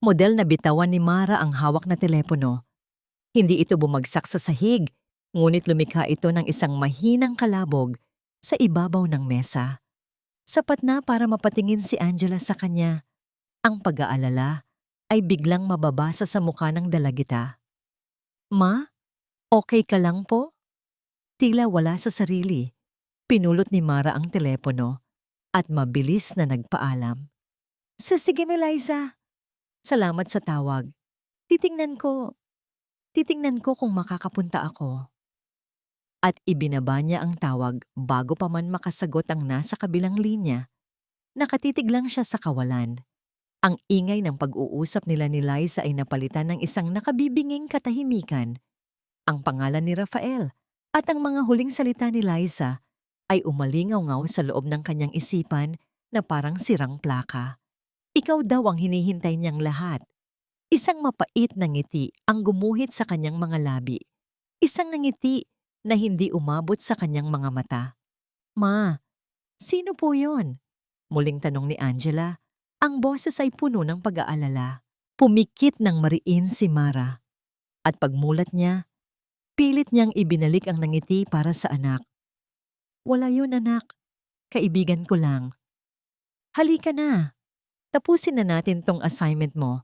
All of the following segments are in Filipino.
Model na bitawan ni Mara ang hawak na telepono. Hindi ito bumagsak sa sahig, ngunit lumikha ito ng isang mahinang kalabog sa ibabaw ng mesa. Sapat na para mapatingin si Angela sa kanya. Ang pag-aalala ay biglang mababasa sa mukha ng dalagita. Ma, okay ka lang po? Tila wala sa sarili. Pinulot ni Mara ang telepono at mabilis na nagpaalam. Sige na, Liza. Salamat sa tawag. Titingnan ko. Titingnan ko kung makakapunta ako. At ibinaba niya ang tawag bago pa man makasagot ang nasa kabilang linya. Nakatitig lang siya sa kawalan. Ang ingay ng pag-uusap nila ni Liza ay napalitan ng isang nakabibinging katahimikan. Ang pangalan ni Rafael at ang mga huling salita ni Liza ay umalingaw-ngaw sa loob ng kanyang isipan na parang sirang plaka. Ikaw daw ang hinihintay niyang lahat. Isang mapait na ngiti ang gumuhit sa kanyang mga labi. Isang ngiti na hindi umabot sa kanyang mga mata. Ma, sino po yon? Muling tanong ni Angela. Ang boses ay puno ng pag-aalala. Pumikit ng mariin si Mara. At pagmulat niya, pilit niyang ibinalik ang nangiti para sa anak. Wala yun, anak. Kaibigan ko lang. Halika na. Tapusin na natin tong assignment mo.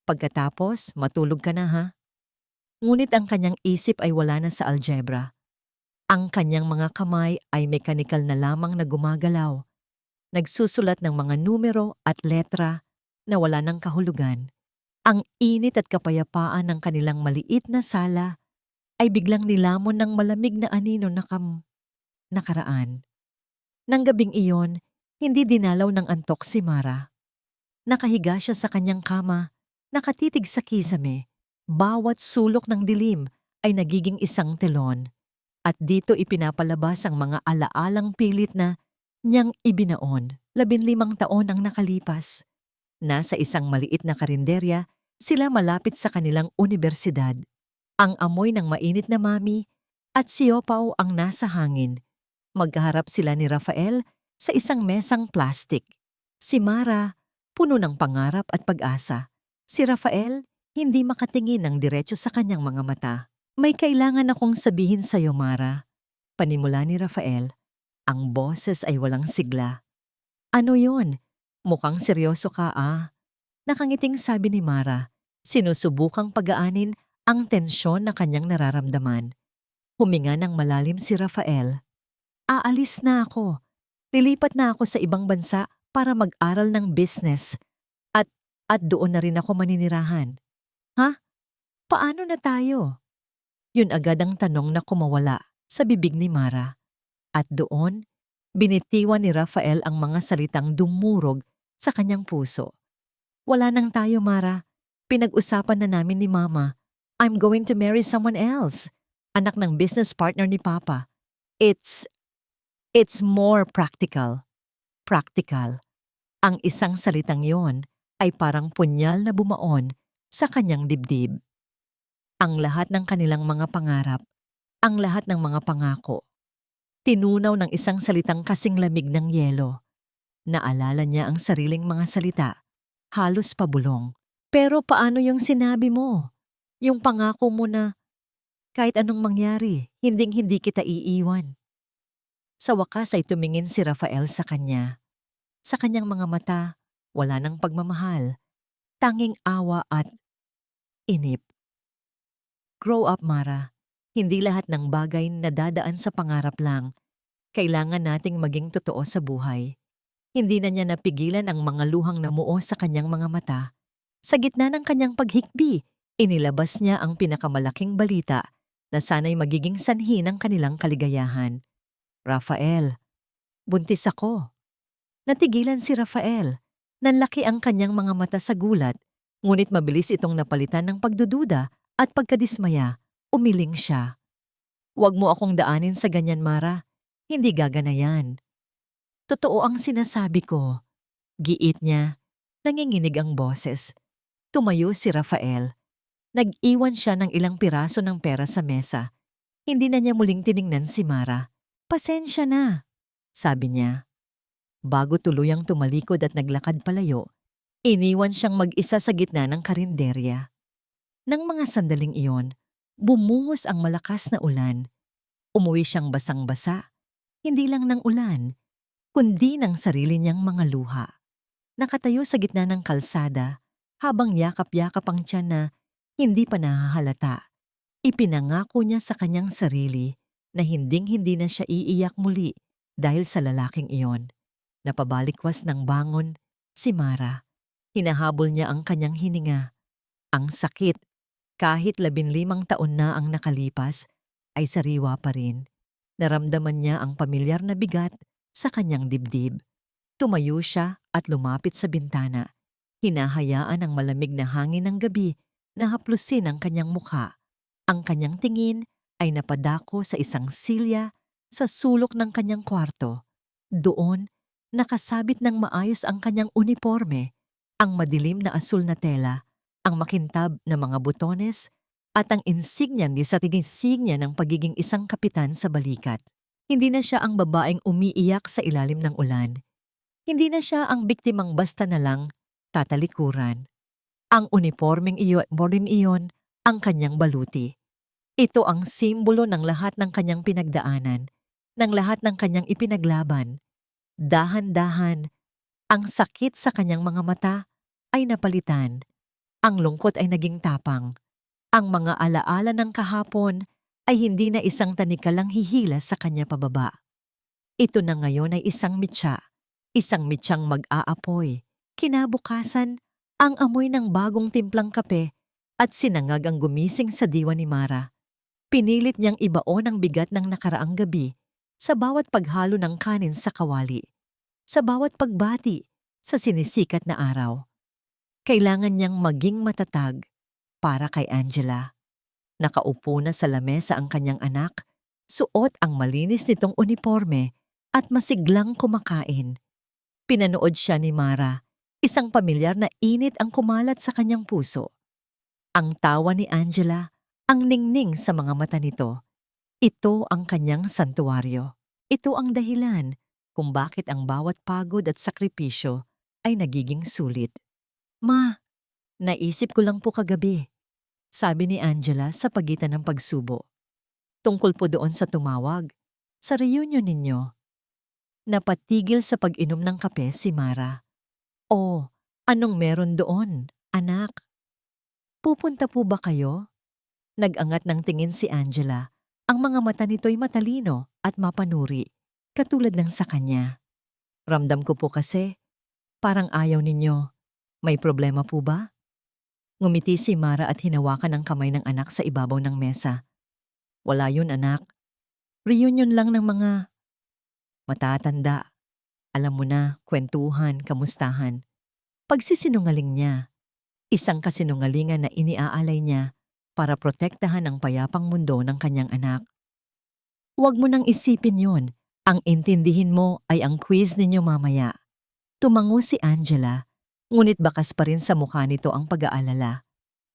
Pagkatapos, matulog ka na, ha? Ngunit ang kanyang isip ay wala na sa algebra. Ang kanyang mga kamay ay mekanikal na lamang na gumagalaw. Nagsusulat ng mga numero at letra na wala ng kahulugan. Ang init at kapayapaan ng kanilang maliit na sala ay biglang nilamon ng malamig na anino na nakaraan. Nang gabing iyon, hindi dinalaw ng antok si Mara. Nakahiga siya sa kanyang kama, nakatitig sa kisame. Bawat sulok ng dilim ay nagiging isang telon. At dito ipinapalabas ang mga alaalang pilit na niyang ibinaon. 15 taon ang nakalipas. Nasa isang maliit na karinderya, sila malapit sa kanilang unibersidad. Ang amoy ng mainit na mami at siopaw ang nasa hangin. Magkaharap sila ni Rafael sa isang mesang plastik. Si Mara, puno ng pangarap at pag-asa. Si Rafael, hindi makatingin ng diretso sa kanyang mga mata. May kailangan akong sabihin sa'yo, Mara. Panimula ni Rafael. Ang boses ay walang sigla. Ano yon? Mukhang seryoso ka, ah. Nakangiting sabi ni Mara, sinusubukang pagaanin ang tensyon na kanyang nararamdaman. Huminga ng malalim si Rafael. Aalis na ako. Lilipat na ako sa ibang bansa para mag-aral ng business. At doon na rin ako maninirahan. Ha? Paano na tayo? Yun agad ang tanong na kumawala sa bibig ni Mara. At doon, binitiwan ni Rafael ang mga salitang dumurog sa kanyang puso. Wala nang tayo, Mara. Pinag-usapan na namin ni Mama. I'm going to marry someone else. Anak ng business partner ni Papa. It's more practical. Practical. Ang isang salitang yon ay parang punyal na bumaon sa kanyang dibdib. Ang lahat ng kanilang mga pangarap, ang lahat ng mga pangako, tinunaw ng isang salitang kasing lamig ng yelo. Naalala niya ang sariling mga salita, halos pabulong. Pero paano yung sinabi mo? Yung pangako mo na kahit anong mangyari, hinding-hindi kita iiwan. Sa wakas ay tumingin si Rafael sa kanya. Sa kanyang mga mata, wala nang pagmamahal, tanging awa at inip. Grow up, Mara. Hindi lahat ng bagay na dadaan sa pangarap lang. Kailangan nating maging totoo sa buhay. Hindi na niya napigilan ang mga luhang namuo sa kanyang mga mata. Sa gitna ng kanyang paghikbi, inilabas niya ang pinakamalaking balita na sana'y magiging sanhi ng kanilang kaligayahan. Rafael, buntis ako. Natigilan si Rafael. Nanlaki ang kanyang mga mata sa gulat, ngunit mabilis itong napalitan ng pagdududa at pagkadismaya. Umiling siya. Huwag mo akong daanin sa ganyan, Mara. Hindi gaganayan. Totoo ang sinasabi ko. Giit niya. Nanginginig ang boses. Tumayo si Rafael. Nag-iwan siya ng ilang piraso ng pera sa mesa. Hindi na niya muling tiningnan si Mara. Pasensya na, sabi niya. Bago tuluyang tumalikod at naglakad palayo, Iniwan siyang mag-isa sa gitna ng karinderya. Nang mga sandaling iyon, bumuhos ang malakas na ulan. Umuwi siyang basang-basa, hindi lang ng ulan, kundi ng sarili niyang mga luha. Nakatayo sa gitna ng kalsada, habang yakap-yakap ang tiyan na hindi pa nahahalata. Ipinangako niya sa kanyang sarili na hinding-hindi na siya iiyak muli dahil sa lalaking iyon. Napabalikwas ng bangon si Mara. Hinahabol niya ang kanyang hininga. Ang sakit, kahit 15 taon na ang nakalipas, ay sariwa pa rin. Naramdaman niya ang pamilyar na bigat sa kanyang dibdib. Tumayo siya at lumapit sa bintana. Hinahayaan ang malamig na hangin ng gabi na haplusin ang kanyang mukha. Ang kanyang tingin ay napadako sa isang silya sa sulok ng kanyang kwarto. Doon, nakasabit ng maayos ang kanyang uniforme, ang madilim na asul na tela, ang makintab na mga butones, at ang insignia niya sa tigisignya ng pagiging isang kapitan sa balikat. Hindi na siya ang babaeng umiiyak sa ilalim ng ulan. Hindi na siya ang biktimang basta na lang tatalikuran. Ang uniformeng iyon ang kanyang baluti. Ito ang simbolo ng lahat ng kanyang pinagdaanan, ng lahat ng kanyang ipinaglaban. Dahan-dahan, ang sakit sa kanyang mga mata ay napalitan. Ang lungkot ay naging tapang. Ang mga alaala ng kahapon ay hindi na isang tanikalang hihila sa kanya pababa. Ito na ngayon ay isang mitsyang mag-aapoy. Kinabukasan, ang amoy ng bagong timplang kape at sinangag ang gumising sa diwa ni Mara. Pinilit niyang ibaon ang bigat ng nakaraang gabi sa bawat paghalo ng kanin sa kawali, sa bawat pagbati sa sinisikat na araw. Kailangan niyang maging matatag para kay Angela. Nakaupo na sa lamesa ang kanyang anak, suot ang malinis nitong uniforme at masiglang kumakain. Pinanood siya ni Mara, isang pamilyar na init ang kumalat sa kanyang puso. Ang tawa ni Angela, ang ningning sa mga mata nito. Ito ang kanyang santuwaryo. Ito ang dahilan kung bakit ang bawat pagod at sakripisyo ay nagiging sulit. Ma, naisip ko lang po kagabi, sabi ni Angela sa pagitan ng pagsubo. Tungkol po doon sa tumawag, sa reunion ninyo. Napatigil sa pag-inom ng kape si Mara. Oh, anong meron doon, anak? Pupunta po ba kayo? Nag-angat ng tingin si Angela. Ang mga mata nito'y matalino at mapanuri, katulad ng sa kanya. Ramdam ko po kasi, parang ayaw ninyo. May problema po ba? Ngumiti si Mara at hinawakan ang kamay ng anak sa ibabaw ng mesa. Wala yun, anak. Reunion lang ng mga matatanda. Alam mo na, kwentuhan, kamustahan. Pagsisinungaling niya. Isang kasinungalingan na iniaalay niya para protektahan ang payapang mundo ng kanyang anak. Huwag mo nang isipin yon. Ang intindihin mo ay ang quiz ninyo mamaya. Tumango si Angela, ngunit bakas pa rin sa mukha nito ang pag-aalala.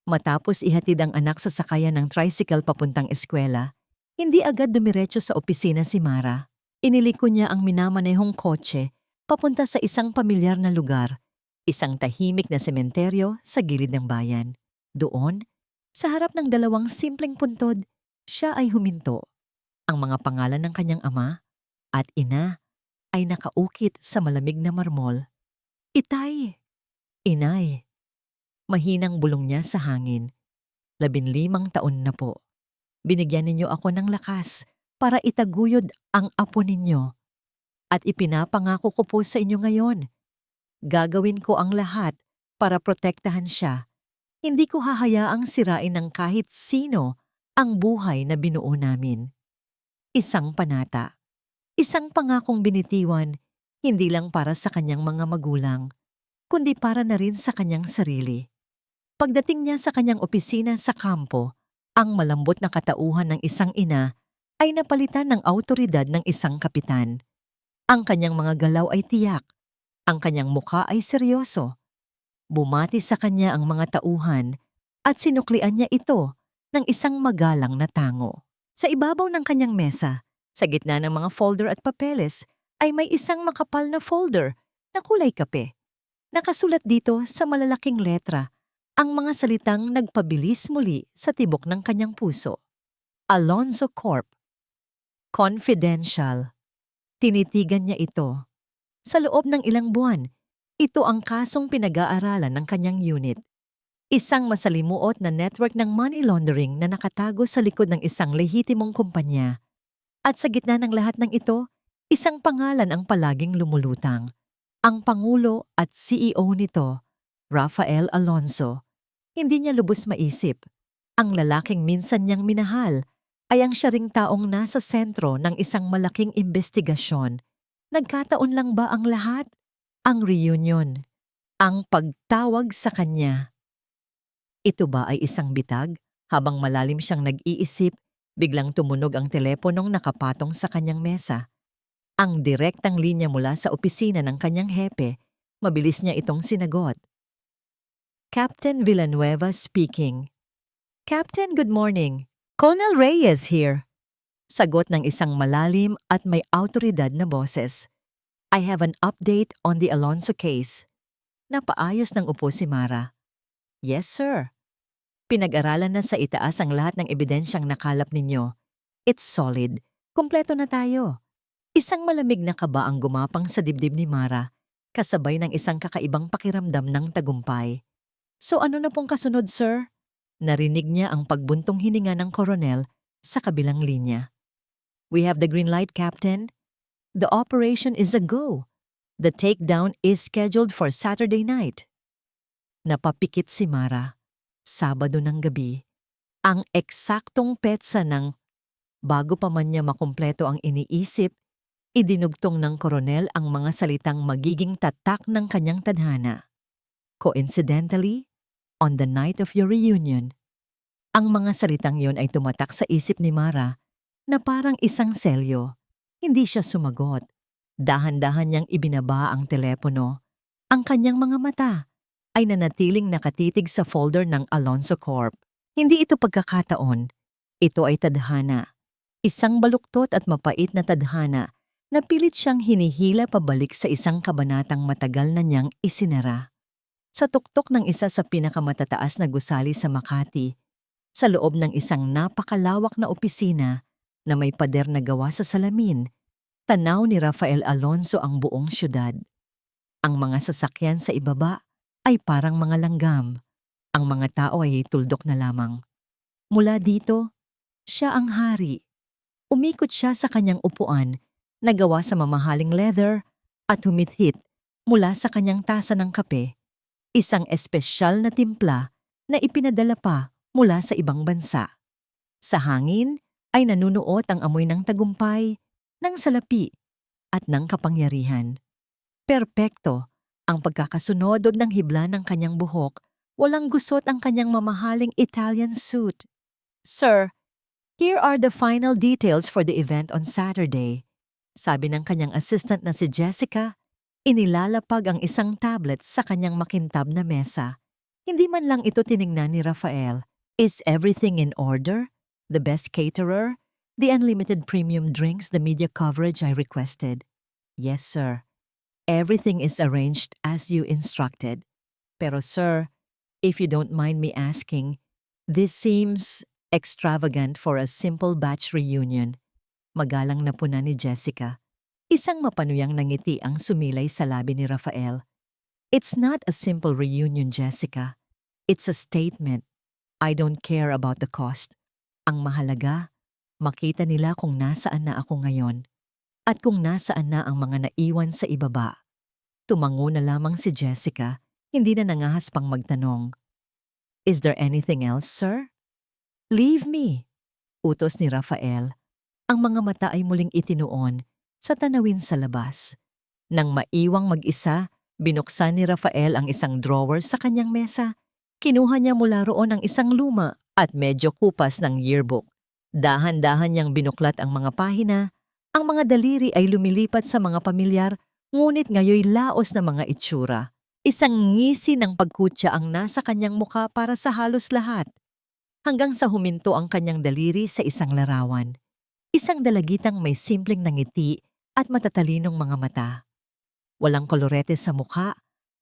Matapos ihatid ang anak sa sakayan ng tricycle papuntang eskwela, hindi agad dumiretso sa opisina si Mara. Iniliko niya ang minamanehong kotse papunta sa isang pamilyar na lugar, isang tahimik na sementeryo sa gilid ng bayan. Doon, sa harap ng dalawang simpleng puntod, siya ay huminto. Ang mga pangalan ng kanyang ama at ina ay nakaukit sa malamig na marmol. Itay! Inay! Mahinang bulong niya sa hangin. 15 taon na po. Binigyan ninyo ako ng lakas para itaguyod ang apo ninyo. At ipinapangako ko po sa inyo ngayon. Gagawin ko ang lahat para protektahan siya. Hindi ko hahayaang sirain ng kahit sino ang buhay na binuo namin. Isang panata. Isang pangakong binitiwan, hindi lang para sa kanyang mga magulang, kundi para na rin sa kanyang sarili. Pagdating niya sa kanyang opisina sa kampo, ang malambot na katauhan ng isang ina ay napalitan ng awtoridad ng isang kapitan. Ang kanyang mga galaw ay tiyak, ang kanyang mukha ay seryoso. Bumati sa kanya ang mga tauhan at sinuklian niya ito ng isang magalang na tango. Sa ibabaw ng kanyang mesa, sa gitna ng mga folder at papeles, ay may isang makapal na folder na kulay kape. Nakasulat dito sa malalaking letra ang mga salitang nagpabilis muli sa tibok ng kanyang puso. Alonzo Corp. Confidential. Tinitigan niya ito. Sa loob ng ilang buwan, ito ang kasong pinag-aaralan ng kanyang unit. Isang masalimuot na network ng money laundering na nakatago sa likod ng isang lehitimong kumpanya. At sa gitna ng lahat ng ito, isang pangalan ang palaging lumulutang. Ang Pangulo at CEO nito, Rafael Alonzo. Hindi niya lubos maisip. Ang lalaking minsan niyang minahal ay ang siya ring taong nasa sentro ng isang malaking investigasyon. Nagkataon lang ba ang lahat? Ang reunion. Ang pagtawag sa kanya. Ito ba ay isang bitag? Habang malalim siyang nag-iisip, biglang tumunog ang teleponong nakapatong sa kanyang mesa. Ang direktang linya mula sa opisina ng kanyang hepe, mabilis niya itong sinagot. Captain Villanueva speaking. Captain, good morning. Colonel Reyes here. Sagot ng isang malalim at may autoridad na boses. I have an update on the Alonzo case. Napaayos ng upo si Mara. Yes, sir. Pinag-aralan na sa itaas ang lahat ng ebidensyang nakalap ninyo. It's solid. Kumpleto na tayo. Isang malamig na kaba ang gumapang sa dibdib ni Mara, kasabay ng isang kakaibang pakiramdam ng tagumpay. So ano na pong kasunod, sir? Narinig niya ang pagbuntong hininga ng koronel sa kabilang linya. We have the green light, Captain. The operation is a go. The takedown is scheduled for Saturday night. Napapikit si Mara. Sabado ng gabi. Ang eksaktong petsa ng bago pa man niya makumpleto ang iniisip, idinugtong ng koronel ang mga salitang magiging tatak ng kanyang tadhana. Coincidentally, on the night of your reunion, ang mga salitang yon ay tumatak sa isip ni Mara na parang isang selyo. Hindi siya sumagot. Dahan-dahan niyang ibinaba ang telepono. Ang kanyang mga mata ay nanatiling nakatitig sa folder ng Alonzo Corp. Hindi ito pagkakataon. Ito ay tadhana. Isang baluktot at mapait na tadhana na pilit siyang hinihila pabalik sa isang kabanatang matagal na niyang isinara. Sa tuktok ng isa sa pinakamatataas na gusali sa Makati, sa loob ng isang napakalawak na opisina na may pader na gawa sa salamin, tanaw ni Rafael Alonzo ang buong syudad. Ang mga sasakyan sa ibaba ay parang mga langgam. Ang mga tao ay tuldok na lamang. Mula dito, siya ang hari. Umikot siya sa kanyang upuan na gawa sa mamahaling leather at humithit mula sa kanyang tasa ng kape, isang espesyal na timpla na ipinadala pa mula sa ibang bansa. Sa hangin ay nanunuot ang amoy ng tagumpay, ng salapi at ng kapangyarihan. Perpekto ang pagkakasunod ng hibla ng kanyang buhok, walang gusot ang kanyang mamahaling Italian suit. Sir, here are the final details for the event on Saturday. Sabi ng kanyang assistant na si Jessica, inilalapag ang isang tablet sa kanyang makintab na mesa. Hindi man lang ito tiningnan ni Rafael. Is everything in order? The best caterer? The unlimited premium drinks, the media coverage I requested? Yes, sir. Everything is arranged as you instructed. Pero sir, if you don't mind me asking, this seems extravagant for a simple batch reunion. Magalang na puna ni Jessica. Isang mapanuyang nangiti ang sumilay sa labi ni Rafael. It's not a simple reunion, Jessica. It's a statement. I don't care about the cost. Ang mahalaga, makita nila kung nasaan na ako ngayon. At kung nasaan na ang mga naiwan sa ibaba. Tumango na lamang si Jessica, hindi na nangahas pang magtanong. Is there anything else, sir? Leave me, utos ni Rafael. Ang mga mata ay muling itinuon sa tanawin sa labas. Nang maiwang mag-isa, binuksan ni Rafael ang isang drawer sa kanyang mesa. Kinuha niya mula roon ang isang luma at medyo kupas ng yearbook. Dahan-dahan niyang binuklat ang mga pahina. Ang mga daliri ay lumilipat sa mga pamilyar, ngunit ngayoy laos na mga itsura. Isang ngisi ng pagkutya ang nasa kanyang mukha para sa halos lahat. Hanggang sa huminto ang kanyang daliri sa isang larawan. Isang dalagitang may simpleng nangiti at matatalinong mga mata. Walang kolorete sa mukha,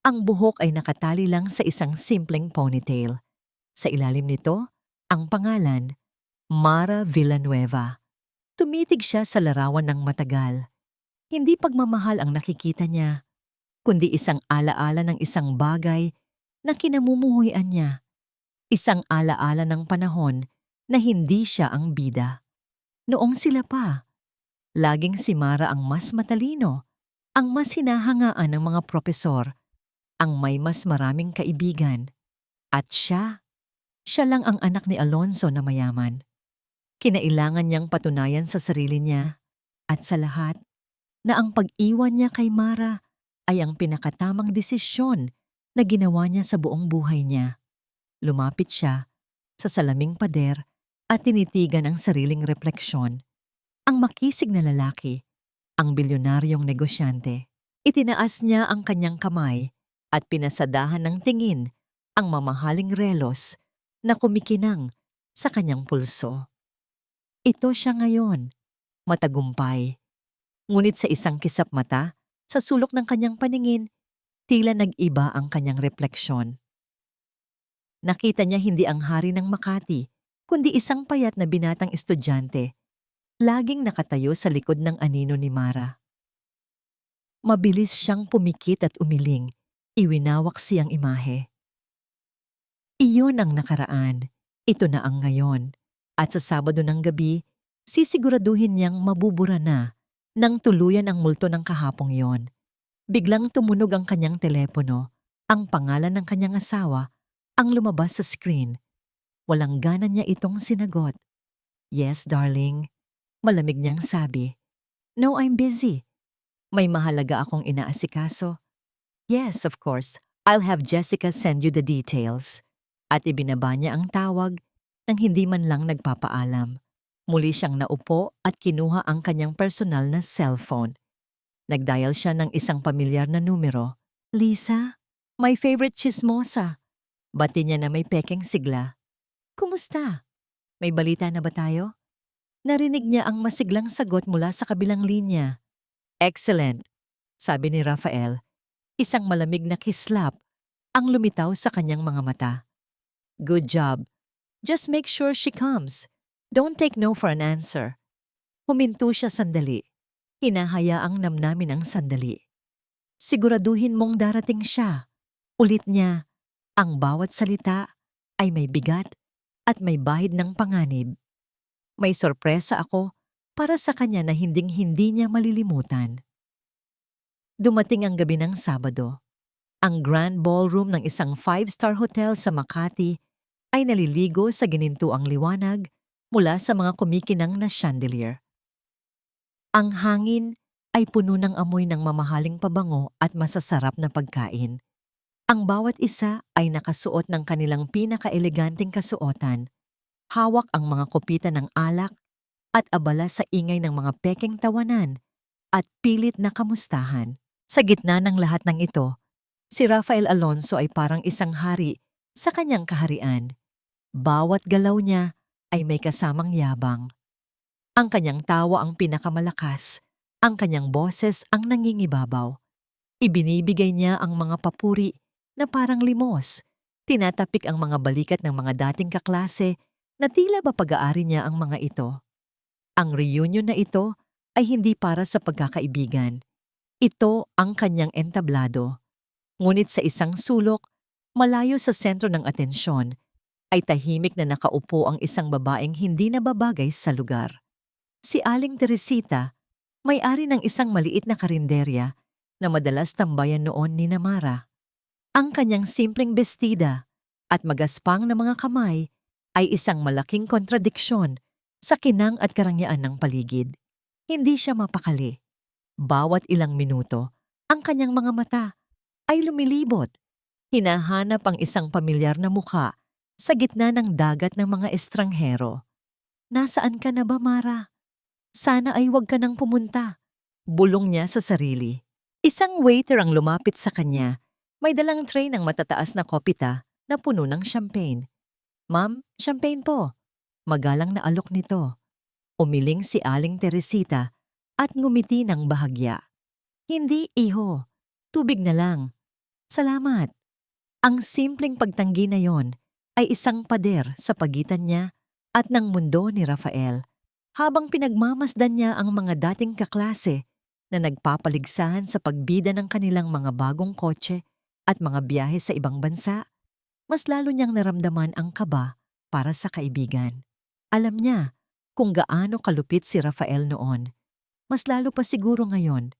Ang buhok ay nakatali lang sa isang simpleng ponytail. Sa ilalim nito, ang pangalan, Mara Villanueva. Tumitig siya sa larawan ng matagal. Hindi pagmamahal ang nakikita niya, kundi isang alaala ng isang bagay na kinamumuhian niya. Isang alaala ng panahon na hindi siya ang bida. Noong sila pa, laging si Mara ang mas matalino, ang mas hinahangaan ng mga propesor, ang may mas maraming kaibigan. At siya lang ang anak ni Alonso na mayaman. Kinailangan niyang patunayan sa sarili niya at sa lahat na ang pag-iwan niya kay Mara ay ang pinakatamang desisyon na ginawa niya sa buong buhay niya. Lumapit siya sa salaming pader at tinitigan ang sariling refleksyon. Ang makisig na lalaki, ang bilyonaryong negosyante. Itinaas niya ang kanyang kamay at pinasadahan ng tingin ang mamahaling relos na kumikinang sa kanyang pulso. Ito siya ngayon, matagumpay. Ngunit sa isang kisap mata, sa sulok ng kanyang paningin, tila nag-iba ang kanyang refleksyon. Nakita niya hindi ang hari ng Makati, kundi isang payat na binatang estudyante, laging nakatayo sa likod ng anino ni Mara. Mabilis siyang pumikit at umiling, iwinawak siyang imahe. Iyon ang nakaraan, ito na ang ngayon, at sa Sabado ng gabi, sisiguraduhin niyang mabubura na nang tuluyan ang multo ng kahapong yon. Biglang tumunog ang kanyang telepono, ang pangalan ng kanyang asawa, ang lumabas sa screen. Walang gana niya itong sinagot. "Yes, darling," malamig niyang sabi. "No, I'm busy. May mahalaga akong inaasikaso." "Yes, of course. I'll have Jessica send you the details." At ibinaba niya ang tawag nang hindi man lang nagpapaalam. Muli siyang naupo at kinuha ang kanyang personal na cellphone. Nagdial siya ng isang pamilyar na numero. "Lisa, my favorite chismosa." Bati niya na may pekeng sigla. "Kumusta? May balita na ba tayo?" Narinig niya ang masiglang sagot mula sa kabilang linya. "Excellent," sabi ni Rafael. Isang malamig na kislap ang lumitaw sa kanyang mga mata. "Good job. Just make sure she comes. Don't take no for an answer." Huminto siya sandali. Hinahayaang namnamin ang sandali. "Siguraduhin mong darating siya." Ulit niya, ang bawat salita ay may bigat at may bahid ng panganib. "May sorpresa ako para sa kanya na hinding-hindi niya malilimutan." Dumating ang gabi ng Sabado. Ang grand ballroom ng isang 5-star hotel sa Makati ay naliligo sa ginintuang liwanag mula sa mga kumikinang na chandelier. Ang hangin ay puno ng amoy ng mamahaling pabango at masasarap na pagkain. Ang bawat isa ay nakasuot ng kanilang pinaka-eleganteng kasuotan. Hawak ang mga kopita ng alak at abala sa ingay ng mga pekeng tawanan at pilit na kamustahan. Sa gitna ng lahat ng ito, si Rafael Alonso ay parang isang hari sa kanyang kaharian. Bawat galaw niya ay may kasamang yabang. Ang kanyang tawa ang pinakamalakas, ang kanyang boses ang nangingibabaw. Ibinibigay niya ang mga papuri na parang limos. Tinatapik ang mga balikat ng mga dating kaklase na tila ba pag-aari niya ang mga ito. Ang reunion na ito ay hindi para sa pagkakaibigan. Ito ang kanyang entablado. Ngunit sa isang sulok, malayo sa sentro ng atensyon, ay tahimik na nakaupo ang isang babaeng hindi nababagay sa lugar. Si Aling Teresita, may-ari ng isang maliit na karinderya na madalas tambayan noon ni Mara. Ang kanyang simpleng bestida at magaspang na mga kamay ay isang malaking kontradiksyon sa kinang at karangyaan ng paligid. Hindi siya mapakali. Bawat ilang minuto, ang kanyang mga mata ay lumilibot. Hinahanap ang isang pamilyar na mukha sa gitna ng dagat ng mga estranghero. "Nasaan ka na ba, Mara? Sana ay huwag ka nang pumunta." Bulong niya sa sarili. Isang waiter ang lumapit sa kanya. May dalang tray ng matataas na kopita na puno ng champagne. "Ma'am, champagne po." Magalang na alok nito. Umiling si Aling Teresita at ngumiti ng bahagya. "Hindi, iho. Tubig na lang." Salamat. Ang simpleng pagtanggi na yon ay isang pader sa pagitan niya at ng mundo ni Rafael habang pinagmamasdan niya ang mga dating kaklase na nagpapaligsahan sa pagbida ng kanilang mga bagong kotse at mga biyahe sa ibang bansa. Mas lalo niyang naramdaman ang kaba para sa kaibigan. Alam niya kung gaano kalupit si Rafael noon. Mas lalo pa siguro ngayon.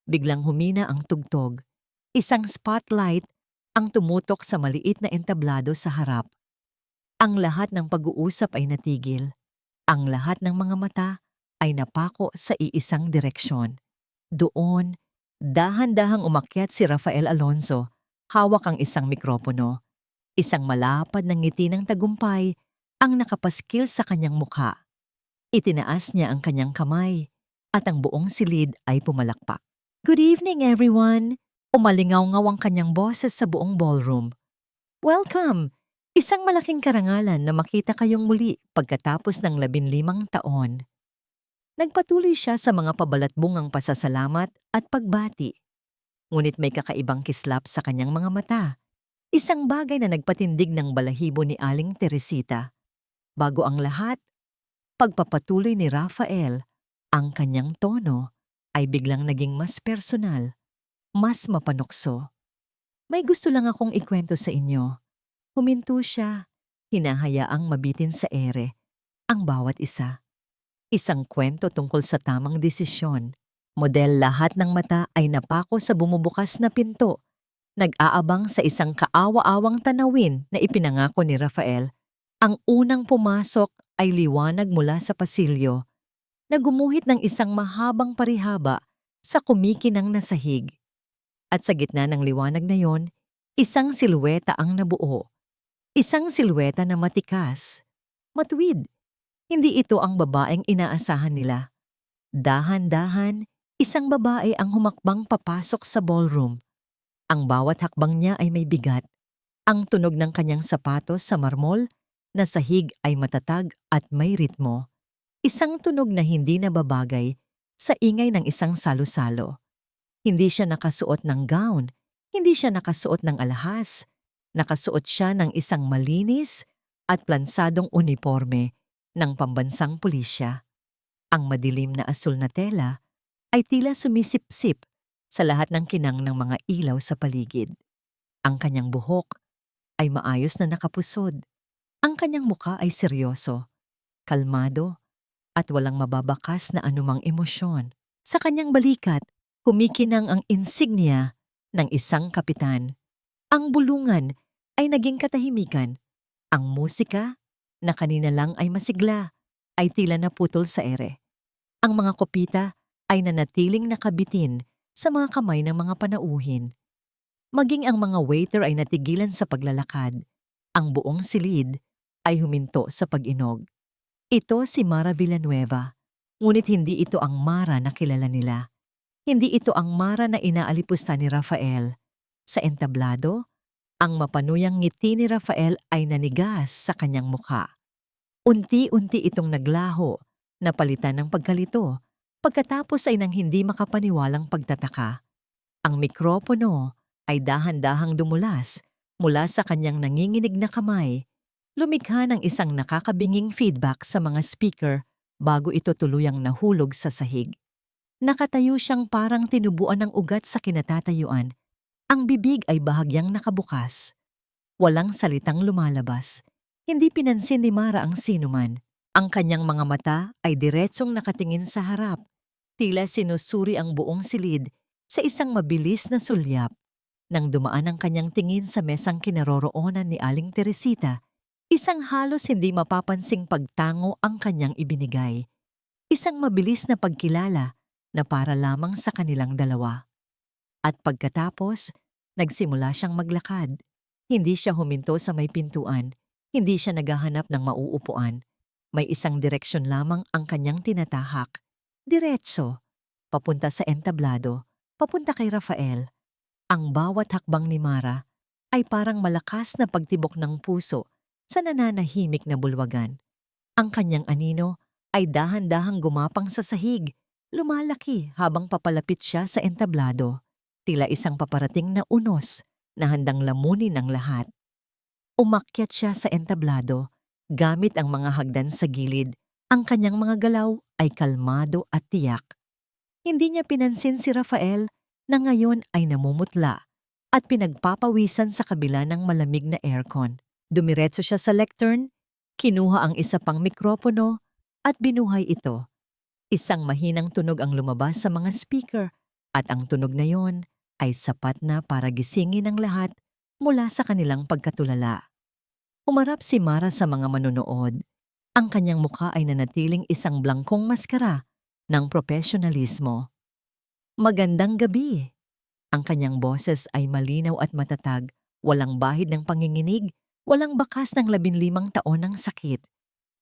Biglang humina ang tugtog. Isang spotlight ang tumutok sa maliit na entablado sa harap. Ang lahat ng pag-uusap ay natigil. Ang lahat ng mga mata ay napako sa iisang direksyon. Doon, dahan-dahang umakyat si Rafael Alonzo, hawak ang isang mikropono. Isang malapad na ngiti ng tagumpay ang nakapaskil sa kanyang mukha. Itinaas niya ang kanyang kamay at ang buong silid ay pumalakpak. Good evening, everyone! Umalingaw-ngaw ang kanyang boses sa buong ballroom. Welcome! Isang malaking karangalan na makita kayong muli pagkatapos ng 15 taon. Nagpatuloy siya sa mga pabalatbungang pasasalamat at pagbati. Ngunit may kakaibang kislap sa kanyang mga mata. Isang bagay na nagpatindig ng balahibo ni Aling Teresita. Bago ang lahat, pagpapatuloy ni Rafael, ang kanyang tono ay biglang naging mas personal, mas mapanukso. May gusto lang akong ikwento sa inyo. Huminto siya, hinahayaang mabitin sa ere, ang bawat isa. Isang kwento tungkol sa tamang desisyon. Model lahat ng mata ay napako sa bumubukas na pinto. Nag-aabang sa isang kaawa-awang tanawin na ipinangako ni Rafael. Ang unang pumasok ay liwanag mula sa pasilyo na gumuhit ng isang mahabang parihaba sa kumikinang na sahig. At sa gitna ng liwanag na yon, isang silweta ang nabuo. Isang silweta na matikas, matuwid. Hindi ito ang babaeng inaasahan nila. Dahan-dahan, isang babae ang humakbang papasok sa ballroom. Ang bawat hakbang niya ay may bigat. Ang tunog ng kanyang sapatos sa marmol na sahig ay matatag at may ritmo. Isang tunog na hindi nababagay sa ingay ng isang salo-salo. Hindi siya nakasuot ng gown, hindi siya nakasuot ng alahas. Nakasuot siya ng isang malinis at plansadong uniforme ng pambansang pulisya. Ang madilim na asul na tela ay tila sumisipsip sa lahat ng kinang ng mga ilaw sa paligid. Ang kanyang buhok ay maayos na nakapusod. Ang kanyang mukha ay seryoso, kalmado, at walang mababakas na anumang emosyon. Sa kanyang balikat, kumikinang ang insignia ng isang kapitan. Ang bulungan ay naging katahimikan. Ang musika, na kanina lang ay masigla, ay tila naputol sa ere. Ang mga kopita ay nanatiling nakabitin sa mga kamay ng mga panauhin. Maging ang mga waiter ay natigilan sa paglalakad. Ang buong silid ay huminto sa pag-inog. Ito si Mara Villanueva, ngunit hindi ito ang Mara na kilala nila. Hindi ito ang Mara na inaalipusta ni Rafael. Sa entablado, ang mapanuyang ngiti ni Rafael ay nanigas sa kanyang mukha. Unti-unti itong naglaho, napalitan ng pagkalito, pagkatapos ay nang hindi makapaniwalang pagtataka. Ang mikropono ay dahan-dahang dumulas mula sa kanyang nanginginig na kamay, lumikha ng isang nakakabinging feedback sa mga speaker bago ito tuluyang nahulog sa sahig. Nakatayo siyang parang tinubuan ng ugat sa kinatatayuan. Ang bibig ay bahagyang nakabukas. Walang salitang lumalabas. Hindi pinansin ni Mara ang sinuman. Ang kanyang mga mata ay diretsong nakatingin sa harap. Tila sinusuri ang buong silid sa isang mabilis na sulyap. Nang dumaan ang kanyang tingin sa mesang kinaroroonan ni Aling Teresita, isang halos hindi mapapansing pagtango ang kanyang ibinigay. Isang mabilis na pagkilala na para lamang sa kanilang dalawa. At pagkatapos, nagsimula siyang maglakad. Hindi siya huminto sa may pintuan. Hindi siya naghahanap ng mauupuan. May isang direksyon lamang ang kanyang tinatahak. Diretso. Papunta sa entablado. Papunta kay Rafael. Ang bawat hakbang ni Mara ay parang malakas na pagtibok ng puso sa nananahimik na bulwagan. Ang kanyang anino ay dahan-dahang gumapang sa sahig. Lumalaki habang papalapit siya sa entablado. Tila isang paparating na unos na handang lamunin ang lahat. Umakyat siya sa entablado gamit ang mga hagdan sa gilid. Ang kanyang mga galaw ay kalmado at tiyak. Hindi niya pinansin si Rafael na ngayon ay namumutla at pinagpapawisan sa kabila ng malamig na aircon. Dumiretso siya sa lectern, kinuha ang isa pang mikropono at binuhay ito. Isang mahinang tunog ang lumabas sa mga speaker at ang tunog na yon ay sapat na para gisingin ang lahat mula sa kanilang pagkatulala. Humarap si Mara sa mga manonood. Ang kanyang mukha ay nanatiling isang blangkong maskara ng profesionalismo. Magandang gabi. Ang kanyang boses ay malinaw at matatag, walang bahid ng panginginig, walang bakas ng 15 taon ng sakit.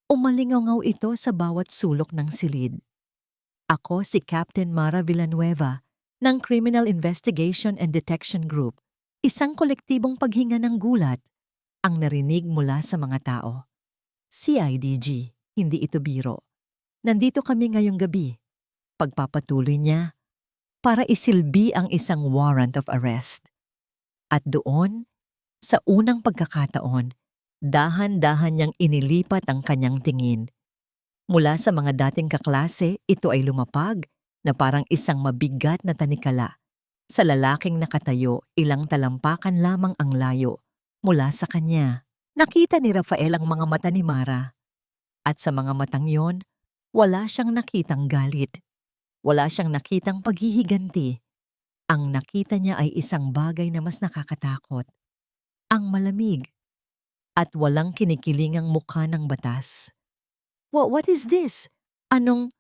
Umalingaw ito sa bawat sulok ng silid. Ako si Captain Mara Villanueva ng Criminal Investigation and Detection Group, isang kolektibong paghinga ng gulat ang narinig mula sa mga tao. CIDG, hindi ito biro. Nandito kami ngayong gabi. Pagpapatuloy niya para isilbi ang isang warrant of arrest. At doon, sa unang pagkakataon, dahan-dahan niyang inilipat ang kanyang tingin. Mula sa mga dating kaklase, ito ay lumapag na parang isang mabigat na tanikala. Sa lalaking nakatayo, ilang talampakan lamang ang layo mula sa kanya. Nakita ni Rafael ang mga mata ni Mara. At sa mga matang yon, wala siyang nakitang galit. Wala siyang nakitang paghihiganti. Ang nakita niya ay isang bagay na mas nakakatakot. Ang malamig. At walang kinikilingang mukha ng batas. What is this? Anong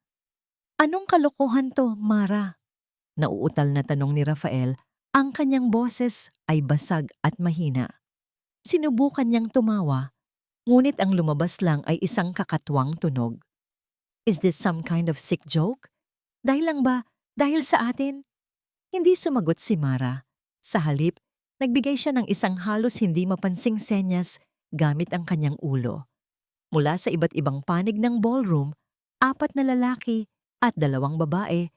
kalokohan to, Mara? Nauutal na tanong ni Rafael. Ang kanyang boses ay basag at mahina. Sinubukan niyang tumawa, ngunit ang lumabas lang ay isang kakatwang tunog. Is this some kind of sick joke? Dahil lang ba? Dahil sa atin? Hindi sumagot si Mara. Sa halip, nagbigay siya ng isang halos hindi mapansing senyas gamit ang kanyang ulo. Mula sa iba't ibang panig ng ballroom, 4 na lalaki at 2 babae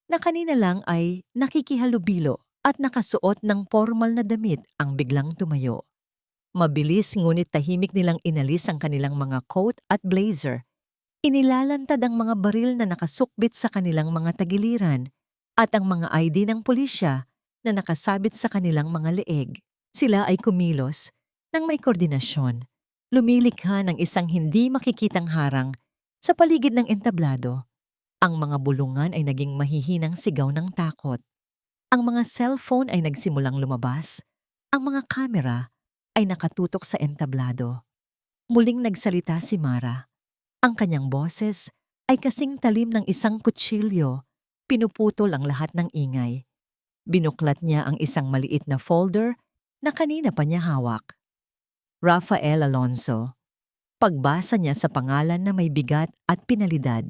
na kanina lang ay nakikihalubilo at nakasuot ng formal na damit ang biglang tumayo. Mabilis ngunit tahimik nilang inalis ang kanilang mga coat at blazer. Inilalantad ang mga baril na nakasukbit sa kanilang mga tagiliran at ang mga ID ng pulisya na nakasabit sa kanilang mga leeg. Sila ay kumilos ng may koordinasyon, lumilikha ng isang hindi makikitang harang sa paligid ng entablado. Ang mga bulungan ay naging mahihinang sigaw ng takot. Ang mga cellphone ay nagsimulang lumabas. Ang mga kamera ay nakatutok sa entablado. Muling nagsalita si Mara. Ang kanyang boses ay kasing talim ng isang kutsilyo. Pinuputol ang lahat ng ingay. Binuklat niya ang isang maliit na folder na kanina pa niya hawak. Rafael Alonso. Pagbasa niya sa pangalan na may bigat at pinalidad.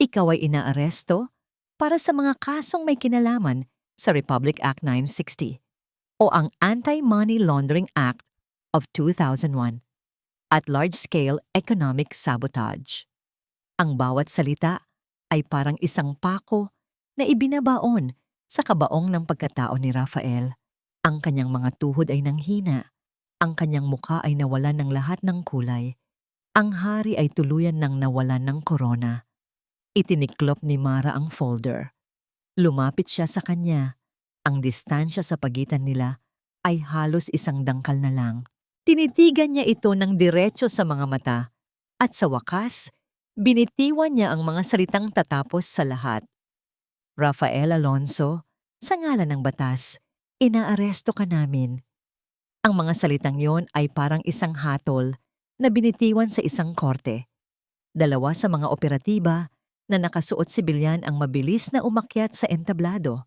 Ikaw ay inaaresto para sa mga kasong may kinalaman sa Republic Act 960 o ang Anti-Money Laundering Act of 2001 at large-scale economic sabotage. Ang bawat salita ay parang isang pako na ibinabaon sa kabaong ng pagkatao ni Rafael. Ang kanyang mga tuhod ay nanghina. Ang kanyang mukha ay nawalan ng lahat ng kulay. Ang hari ay tuluyan ng nawalan ng korona. Itiniklop ni Mara ang folder. Lumapit siya sa kanya. Ang distansya sa pagitan nila ay halos isang dangkal na lang. Tinitigan niya ito ng diretso sa mga mata at sa wakas, binitiwan niya ang mga salitang tatapos sa lahat. Rafael Alonso, sa ngalan ng batas, inaaresto ka namin. Ang mga salitang yon ay parang isang hatol na binitiwan sa isang korte. 2 sa mga operatiba na nakasuot sibilyan ang mabilis na umakyat sa entablado.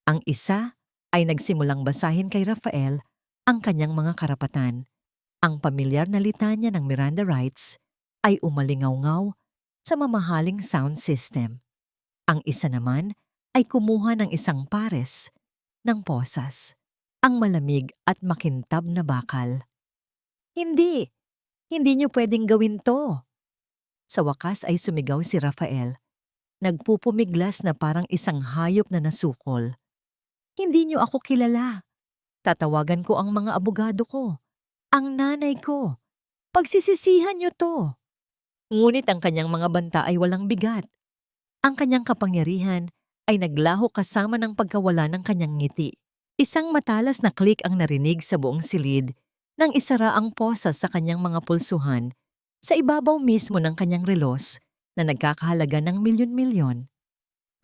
Ang isa ay nagsimulang basahin kay Rafael ang kanyang mga karapatan. Ang pamilyar na litanya ng Miranda rights ay umalingaw-ngaw sa mamahaling sound system. Ang isa naman ay kumuha ng isang pares ng posas, ang malamig at makintab na bakal. Hindi niyo pwedeng gawin to. Sa wakas ay sumigaw si Rafael, nagpupumiglas na parang isang hayop na nasukol. Hindi niyo ako kilala. Tatawagan ko ang mga abogado ko, ang nanay ko. Pagsisisihan niyo to. Ngunit ang kanyang mga banta ay walang bigat. Ang kanyang kapangyarihan ay naglaho kasama ng pagkawala ng kanyang ngiti. Isang matalas na click ang narinig sa buong silid nang isara ang posa sa kanyang mga pulsuhan sa ibabaw mismo ng kanyang relos na nagkakahalaga ng milyon-milyon.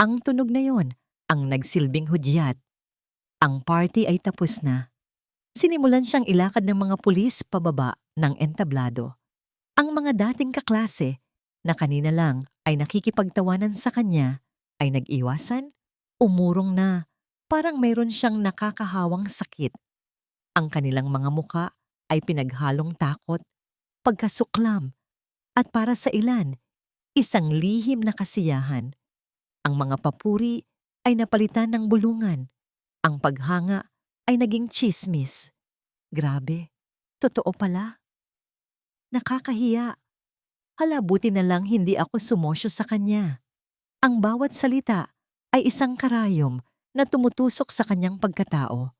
Ang tunog na yon ang nagsilbing hudyat. Ang party ay tapos na. Sinimulan siyang ilakad ng mga pulis pababa ng entablado. Ang mga dating kaklase na kanina lang ay nakikipagtawanan sa kanya ay nag-iwasan, umurong na, parang mayroon siyang nakakahawang sakit. Ang kanilang mga muka ay pinaghalong takot, pagkasuklam, at para sa ilan, isang lihim na kasiyahan. Ang mga papuri ay napalitan ng bulungan. Ang paghanga ay naging tsismis. Grabe, totoo pala. Nakakahiya. Hala, buti na lang hindi ako sumosyo sa kanya. Ang bawat salita ay isang karayom na tumutusok sa kanyang pagkatao.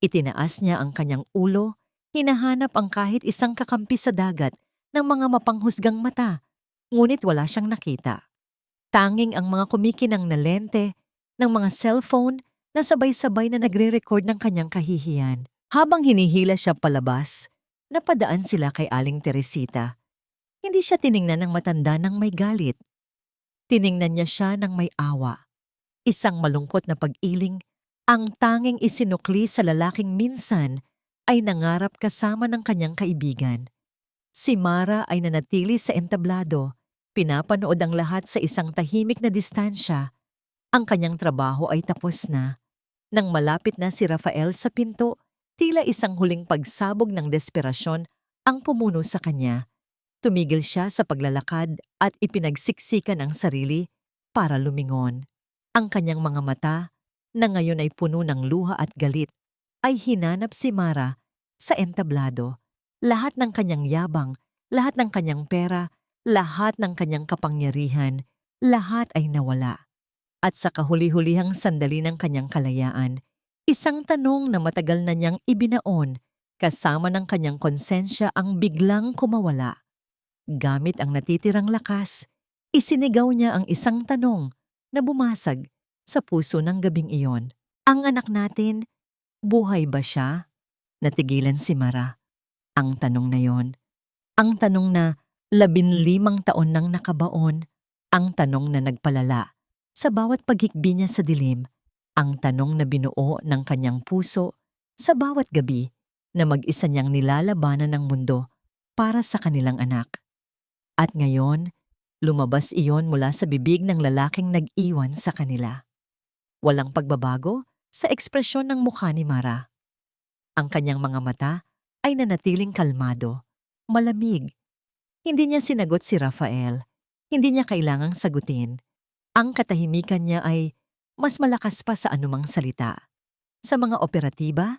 Itinaas niya ang kanyang ulo, hinahanap ang kahit isang kakampi sa dagat ng mga mapanghusgang mata, ngunit wala siyang nakita. Tanging ang mga kumikinang na lente ng mga cellphone na sabay-sabay na nagre-record ng kanyang kahihiyan. Habang hinihila siya palabas, napadaan sila kay Aling Teresita. Hindi siya tiningnan ng matanda ng may galit. Tiningnan niya siya ng may awa. Isang malungkot na pag-iling, ang tanging isinukli sa lalaking minsan ay nangarap kasama ng kanyang kaibigan. Si Mara ay nanatili sa entablado, pinapanood ang lahat sa isang tahimik na distansya. Ang kanyang trabaho ay tapos na. Nang malapit na si Rafael sa pinto, tila isang huling pagsabog ng desperasyon ang pumuno sa kanya. Tumigil siya sa paglalakad at ipinagsiksikan ang sarili para lumingon. Ang kanyang mga mata, na ngayon ay puno ng luha at galit, ay hinanap si Mara sa entablado. Lahat ng kanyang yabang, lahat ng kanyang pera, lahat ng kanyang kapangyarihan, lahat ay nawala. At sa kahuli-hulihang sandali ng kanyang kalayaan, isang tanong na matagal na niyang ibinaon kasama ng kanyang konsensya ang biglang kumawala. Gamit ang natitirang lakas, isinigaw niya ang isang tanong na bumasag sa puso ng gabing iyon. Ang anak natin, buhay ba siya? Natigilan si Mara. Ang tanong na yon. Ang tanong na 15 taon nang nakabaon. Ang tanong na nagpalala sa bawat paghikbi niya sa dilim. Ang tanong na binuo ng kanyang puso sa bawat gabi na mag-isa niyang nilalabanan ng mundo para sa kanilang anak. At ngayon, lumabas iyon mula sa bibig ng lalaking nag-iwan sa kanila. Walang pagbabago sa ekspresyon ng mukha ni Mara. Ang kanyang mga mata ay nanatiling kalmado, malamig. Hindi niya sinagot si Rafael. Hindi niya kailangang sagutin. Ang katahimikan niya ay mas malakas pa sa anumang salita. Sa mga operatiba,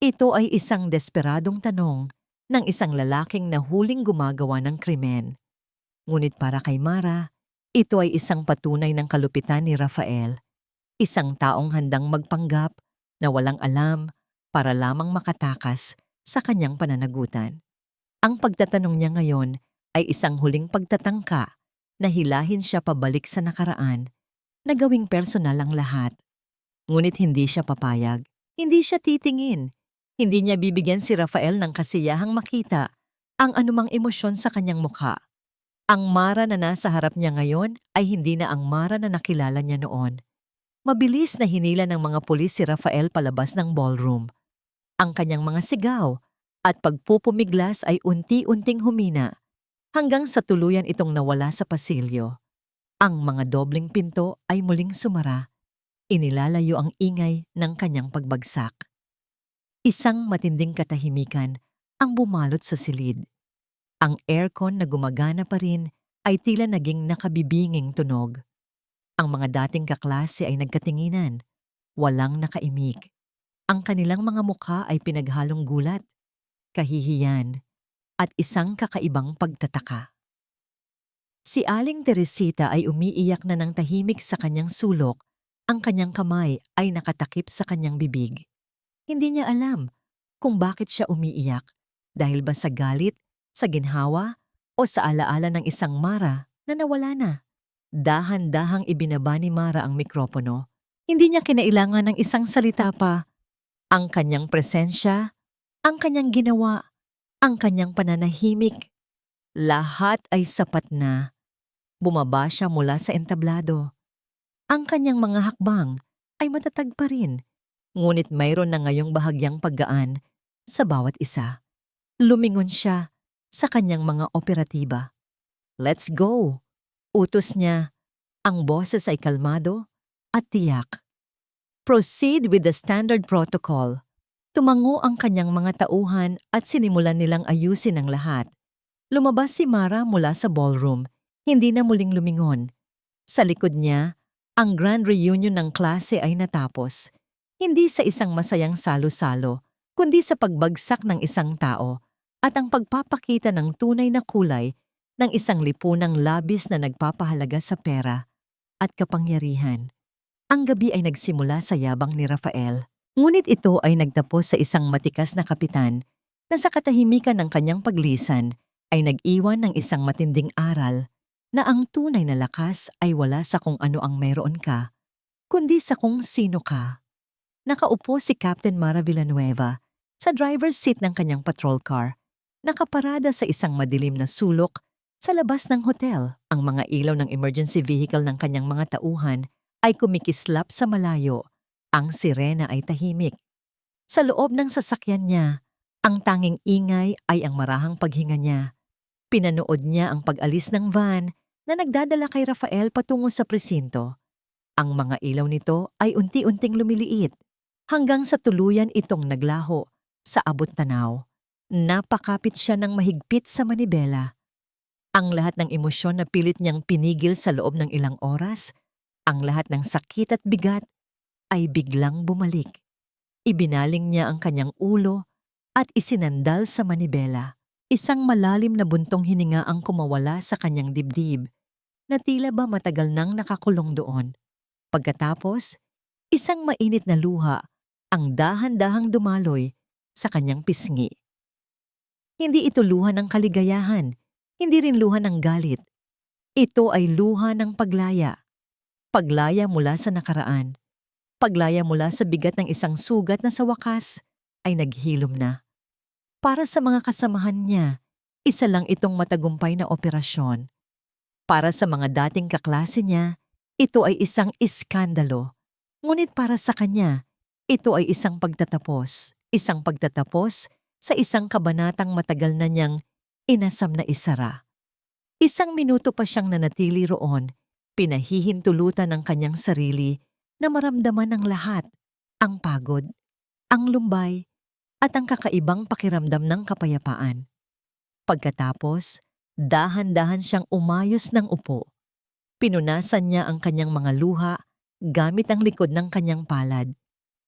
ito ay isang desperadong tanong ng isang lalaking nahuling gumagawa ng krimen. Ngunit para kay Mara, ito ay isang patunay ng kalupitan ni Rafael. Isang taong handang magpanggap na walang alam para lamang makatakas sa kanyang pananagutan. Ang pagtatanong niya ngayon ay isang huling pagtatangka na hilahin siya pabalik sa nakaraan, na gawing personal ang lahat. Ngunit hindi siya papayag, hindi siya titingin. Hindi niya bibigyan si Rafael ng kasiyahang makita ang anumang emosyon sa kanyang mukha. Ang Mara na nasa harap niya ngayon ay hindi na ang Mara na nakilala niya noon. Mabilis na hinila ng mga pulis si Rafael palabas ng ballroom. Ang kanyang mga sigaw at pagpupumiglas ay unti-unting humina hanggang sa tuluyan itong nawala sa pasilyo. Ang mga dobling pinto ay muling sumara. Inilalayo ang ingay ng kanyang pagbagsak. Isang matinding katahimikan ang bumalot sa silid. Ang aircon na gumagana pa rin ay tila naging nakabibinging tunog. Ang mga dating kaklase ay nagkatinginan, walang nakaimik. Ang kanilang mga mukha ay pinaghalong gulat, kahihiyan, at isang kakaibang pagtataka. Si Aling Teresita ay umiiyak na ng tahimik sa kanyang sulok, ang kanyang kamay ay nakatakip sa kanyang bibig. Hindi niya alam kung bakit siya umiiyak, dahil ba sa galit, sa ginhawa, o sa alaala ng isang Mara na nawala na. Dahan-dahang ibinaba ni Mara ang mikropono. Hindi niya kinailangan ng isang salita pa. Ang kanyang presensya, ang kanyang ginawa, ang kanyang pananahimik, lahat ay sapat na. Bumaba siya mula sa entablado. Ang kanyang mga hakbang ay matatag pa rin, ngunit mayroon na ngayong bahagyang paggaan sa bawat isa. Lumingon siya sa kanyang mga operatiba. Let's go! Utos niya. Ang boses ay kalmado at tiyak. Proceed with the standard protocol. Tumango ang kanyang mga tauhan at sinimulan nilang ayusin ang lahat. Lumabas si Mara mula sa ballroom, hindi na muling lumingon. Sa likod niya, ang grand reunion ng klase ay natapos. Hindi sa isang masayang salo-salo, kundi sa pagbagsak ng isang tao at ang pagpapakita ng tunay na kulay ng isang lipunang labis na nagpapahalaga sa pera at kapangyarihan. Ang gabi ay nagsimula sa yabang ni Rafael, ngunit ito ay nagtapos sa isang matikas na kapitan na sa katahimikan ng kanyang paglisan ay nag-iwan ng isang matinding aral na ang tunay na lakas ay wala sa kung ano ang meron ka, kundi sa kung sino ka. Nakaupo si Captain Mara Villanueva sa driver's seat ng kanyang patrol car, nakaparada sa isang madilim na sulok sa labas ng hotel. Ang mga ilaw ng emergency vehicle ng kanyang mga tauhan ay kumikislap sa malayo. Ang sirena ay tahimik. Sa loob ng sasakyan niya, ang tanging ingay ay ang marahang paghinga niya. Pinanood niya ang pag-alis ng van na nagdadala kay Rafael patungo sa presinto. Ang mga ilaw nito ay unti-unting lumiliit hanggang sa tuluyan itong naglaho sa abot tanaw. Napakapit siya ng mahigpit sa manibela. Ang lahat ng emosyon na pilit niyang pinigil sa loob ng ilang oras, ang lahat ng sakit at bigat ay biglang bumalik. Ibinaling niya ang kanyang ulo at isinandal sa manibela. Isang malalim na buntong hininga ang kumawala sa kanyang dibdib na tila ba matagal nang nakakulong doon. Pagkatapos, isang mainit na luha ang dahan-dahang dumaloy sa kanyang pisngi. Hindi ito luha ng kaligayahan, hindi rin luha ng galit. Ito ay luha ng paglaya. Paglaya mula sa nakaraan. Paglaya mula sa bigat ng isang sugat na sa wakas ay naghilom na. Para sa mga kasamahan niya, isa lang itong matagumpay na operasyon. Para sa mga dating kaklase niya, ito ay isang iskandalo. Ngunit para sa kanya, ito ay isang pagtatapos. Isang pagtatapos sa isang kabanatang matagal na niyang inasam na isara. Isang minuto pa siyang nanatili roon, pinahihintulutan ng kanyang sarili na maramdaman ng lahat, ang pagod, ang lumbay, at ang kakaibang pakiramdam ng kapayapaan. Pagkatapos, dahan-dahan siyang umayos ng upo. Pinunasan niya ang kanyang mga luha gamit ang likod ng kanyang palad.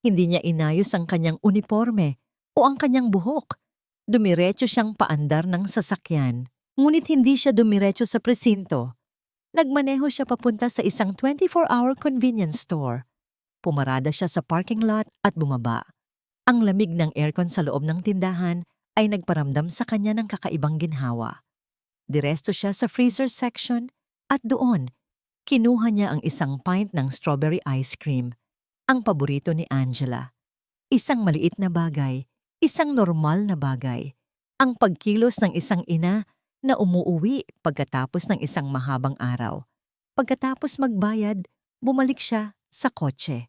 Hindi niya inayos ang kanyang uniforme o ang kanyang buhok. Dumiretso siyang paandar ng sasakyan. Ngunit hindi siya dumiretso sa presinto. Nagmaneho siya papunta sa isang 24-hour convenience store. Pumarada siya sa parking lot at bumaba. Ang lamig ng aircon sa loob ng tindahan ay nagparamdam sa kanya ng kakaibang ginhawa. Diresto siya sa freezer section at doon, kinuha niya ang isang pint ng strawberry ice cream, ang paborito ni Angela. Isang maliit na bagay, isang normal na bagay. Ang pagkilos ng isang ina na umuuwi pagkatapos ng isang mahabang araw. Pagkatapos magbayad, bumalik siya sa kotse.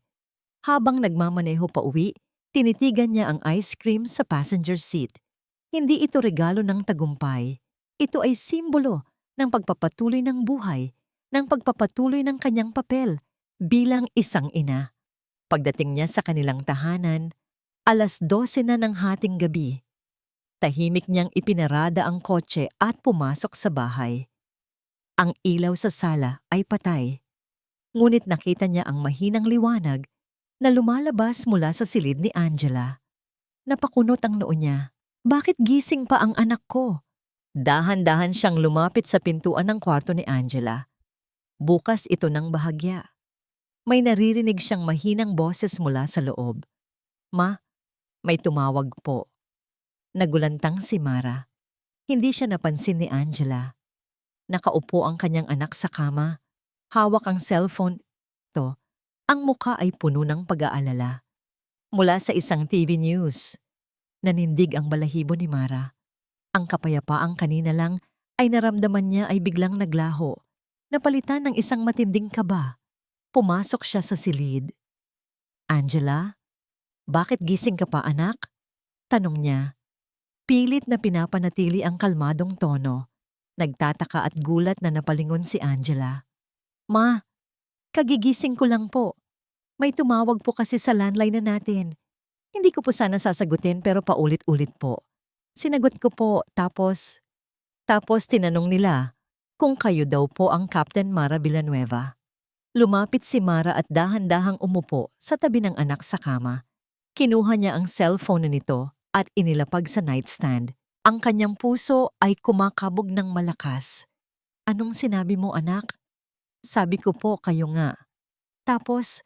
Habang nagmamaneho pa uwi, tinitigan niya ang ice cream sa passenger seat. Hindi ito regalo ng tagumpay. Ito ay simbolo ng pagpapatuloy ng buhay, ng pagpapatuloy ng kanyang papel bilang isang ina. Pagdating niya sa kanilang tahanan, 12:00 na ng hating gabi. Tahimik niyang ipinarada ang kotse at pumasok sa bahay. Ang ilaw sa sala ay patay. Ngunit nakita niya ang mahinang liwanag na lumalabas mula sa silid ni Angela. Napakunot ang noo niya. Bakit gising pa ang anak ko? Dahan-dahan siyang lumapit sa pintuan ng kwarto ni Angela. Bukas ito ng bahagya. May naririnig siyang mahinang boses mula sa loob. Ma, May tumawag po. Nagulantang si Mara. Hindi siya napansin ni Angela. Nakaupo ang kanyang anak sa kama. Hawak ang cellphone. Ang mukha ay puno ng pag-aalala. Mula sa isang TV news. Nanindig ang balahibo ni Mara. Ang kapayapaang kanina lang ay naramdaman niya ay biglang naglaho. Napalitan ng isang matinding kaba. Pumasok siya sa silid. Angela, bakit gising ka pa anak? Tanong niya. Pilit na pinapanatili ang kalmadong tono. Nagtataka at gulat na napalingon si Angela. Ma, kagigising ko lang po. May tumawag po kasi sa landline na natin. Hindi ko po sana sasagutin pero paulit-ulit po. Sinagot ko po tapos tinanong nila kung kayo daw po ang Captain Mara Villanueva. Lumapit si Mara at dahan-dahang umupo sa tabi ng anak sa kama. Kinuha niya ang cellphone nito at inilapag sa nightstand. Ang kanyang puso ay kumakabog ng malakas. Anong sinabi mo anak? Sabi ko po kayo nga. Tapos,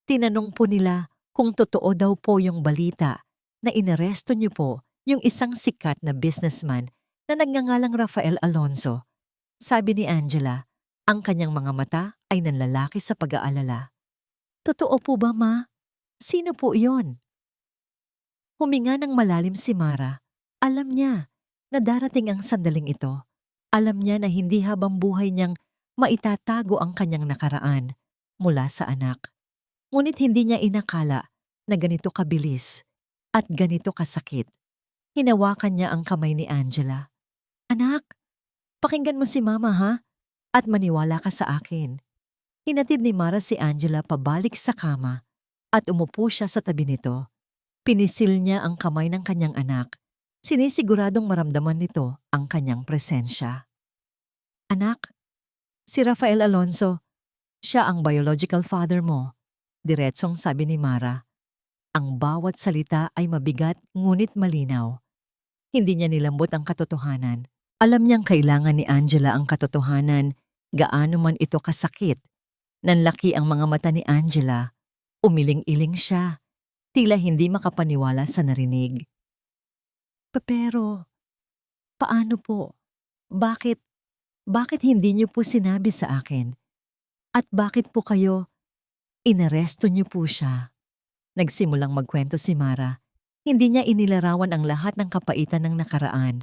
tinanong po nila kung totoo daw po yung balita na inaresto niyo po yung isang sikat na businessman na nagngangalang Rafael Alonzo. Sabi ni Angela, ang kanyang mga mata ay nanlalaki sa pag-aalala. Totoo po ba ma? Sino po iyon? Huminga ng malalim si Mara. Alam niya na darating ang sandaling ito. Alam niya na hindi habang buhay niyang maitatago ang kanyang nakaraan mula sa anak. Ngunit hindi niya inakala na ganito kabilis at ganito kasakit. Hinawakan niya ang kamay ni Angela. Anak, pakinggan mo si Mama ha? At maniwala ka sa akin. Hinatid ni Mara si Angela pabalik sa kama at umupo siya sa tabi nito. Pinisil niya ang kamay ng kanyang anak. Sinisiguradong maramdaman nito ang kanyang presensya. Anak, si Rafael Alonzo, siya ang biological father mo. Diretsong sabi ni Mara. Ang bawat salita ay mabigat ngunit malinaw. Hindi niya nilambot ang katotohanan. Alam niyang kailangan ni Angela ang katotohanan, gaano man ito kasakit. Nanlaki ang mga mata ni Angela. Umiling-iling siya. Tila hindi makapaniwala sa narinig. Pero, paano po? Bakit hindi niyo po sinabi sa akin? At bakit po kayo, inaresto niyo po siya? Nagsimulang magkwento si Mara. Hindi niya inilarawan ang lahat ng kapaitan ng nakaraan.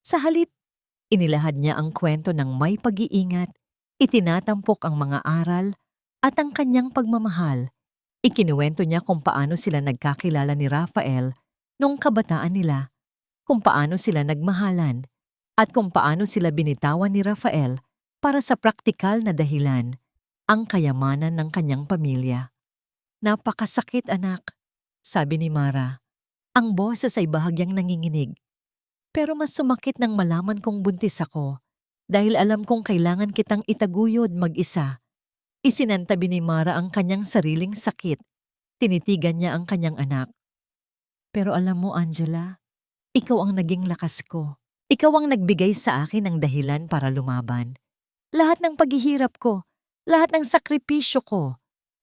Sa halip, inilahad niya ang kwento ng may pag-iingat, itinatampok ang mga aral at ang kanyang pagmamahal. Ikinuwento niya kung paano sila nagkakilala ni Rafael nung kabataan nila, kung paano sila nagmahalan, at kung paano sila binitawan ni Rafael para sa praktikal na dahilan, ang kayamanan ng kanyang pamilya. Napakasakit anak, sabi ni Mara. Ang boses ay bahagyang nanginginig. Pero mas sumakit nang malaman kong buntis ako dahil alam kong kailangan kitang itaguyod mag-isa. Isinantabi ni Mara ang kanyang sariling sakit. Tinitigan niya ang kanyang anak. Pero alam mo Angela, ikaw ang naging lakas ko. Ikaw ang nagbigay sa akin ng dahilan para lumaban. Lahat ng paghihirap ko, lahat ng sakripisyo ko,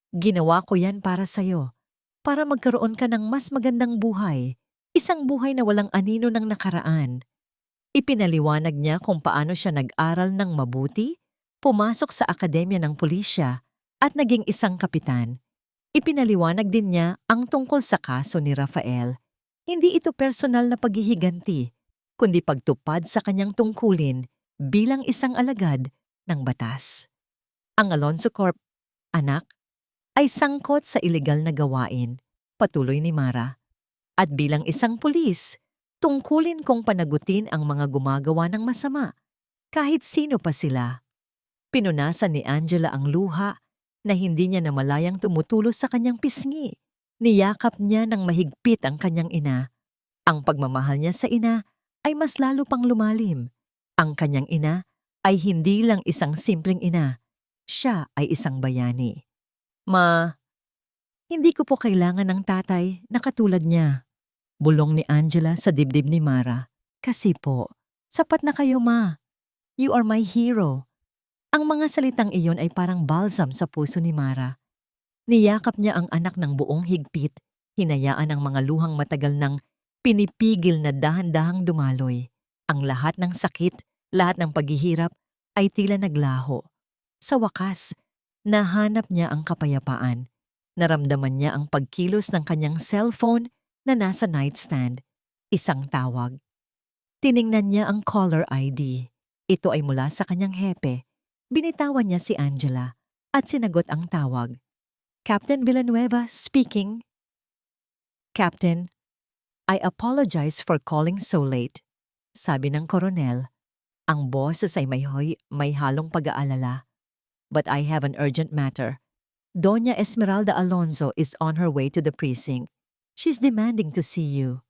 ginawa ko yan para sa'yo. Para magkaroon ka ng mas magandang buhay. Isang buhay na walang anino ng nakaraan. Ipinaliwanag niya kung paano siya nag-aral ng mabuti, pumasok sa akademya ng pulisya, at naging isang kapitan. Ipinaliwanag din niya ang tungkol sa kaso ni Rafael. Hindi ito personal na paghihiganti, kundi pagtupad sa kanyang tungkulin bilang isang alagad ng batas. Ang Alonzo Corp, anak, ay sangkot sa ilegal na gawain, patuloy ni Mara. At bilang isang pulis, tungkulin kong panagutin ang mga gumagawa ng masama, kahit sino pa sila. Pinunasan ni Angela ang luha na hindi niya namalayang tumutulos sa kanyang pisngi. Niyakap niya ng mahigpit ang kanyang ina. Ang pagmamahal niya sa ina ay mas lalo pang lumalim. Ang kanyang ina ay hindi lang isang simpleng ina. Siya ay isang bayani. Ma, hindi ko po kailangan ng tatay na katulad niya. Bulong ni Angela sa dibdib ni Mara. Kasi po, sapat na kayo ma. You are my hero. Ang mga salitang iyon ay parang balsam sa puso ni Mara. Niyakap niya ang anak ng buong higpit. Hinayaan ang mga luhang matagal ng pinipigil na dahan-dahang dumaloy. Ang lahat ng sakit, lahat ng paghihirap ay tila naglaho. Sa wakas, nahanap niya ang kapayapaan. Naramdaman niya ang pagkilos ng kanyang cellphone na nasa nightstand. Isang tawag. Tiningnan niya ang caller ID. Ito ay mula sa kanyang hepe. Binitawan niya si Angela at sinagot ang tawag. Captain Villanueva speaking. Captain, I apologize for calling so late. Sabi ng koronel, ang boses ay may halong pag-aalala. But I have an urgent matter. Doña Esmeralda Alonzo is on her way to the precinct. She's demanding to see you.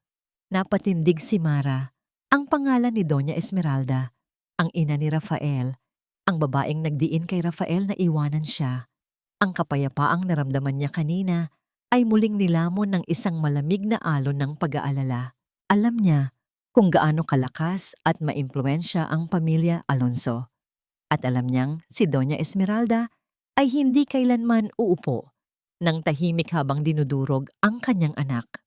Napatindig si Mara. Ang pangalan ni Doña Esmeralda, ang ina ni Rafael, ang babaeng nagdiin kay Rafael na iwanan siya. Ang kapayapaang naramdaman niya kanina ay muling nilamon ng isang malamig na alon ng pag-aalala. Alam niya kung gaano kalakas at maimpluwensya ang pamilya Alonzo. At alam niyang si Doña Esmeralda ay hindi kailanman uupo nang tahimik habang dinudurog ang kanyang anak.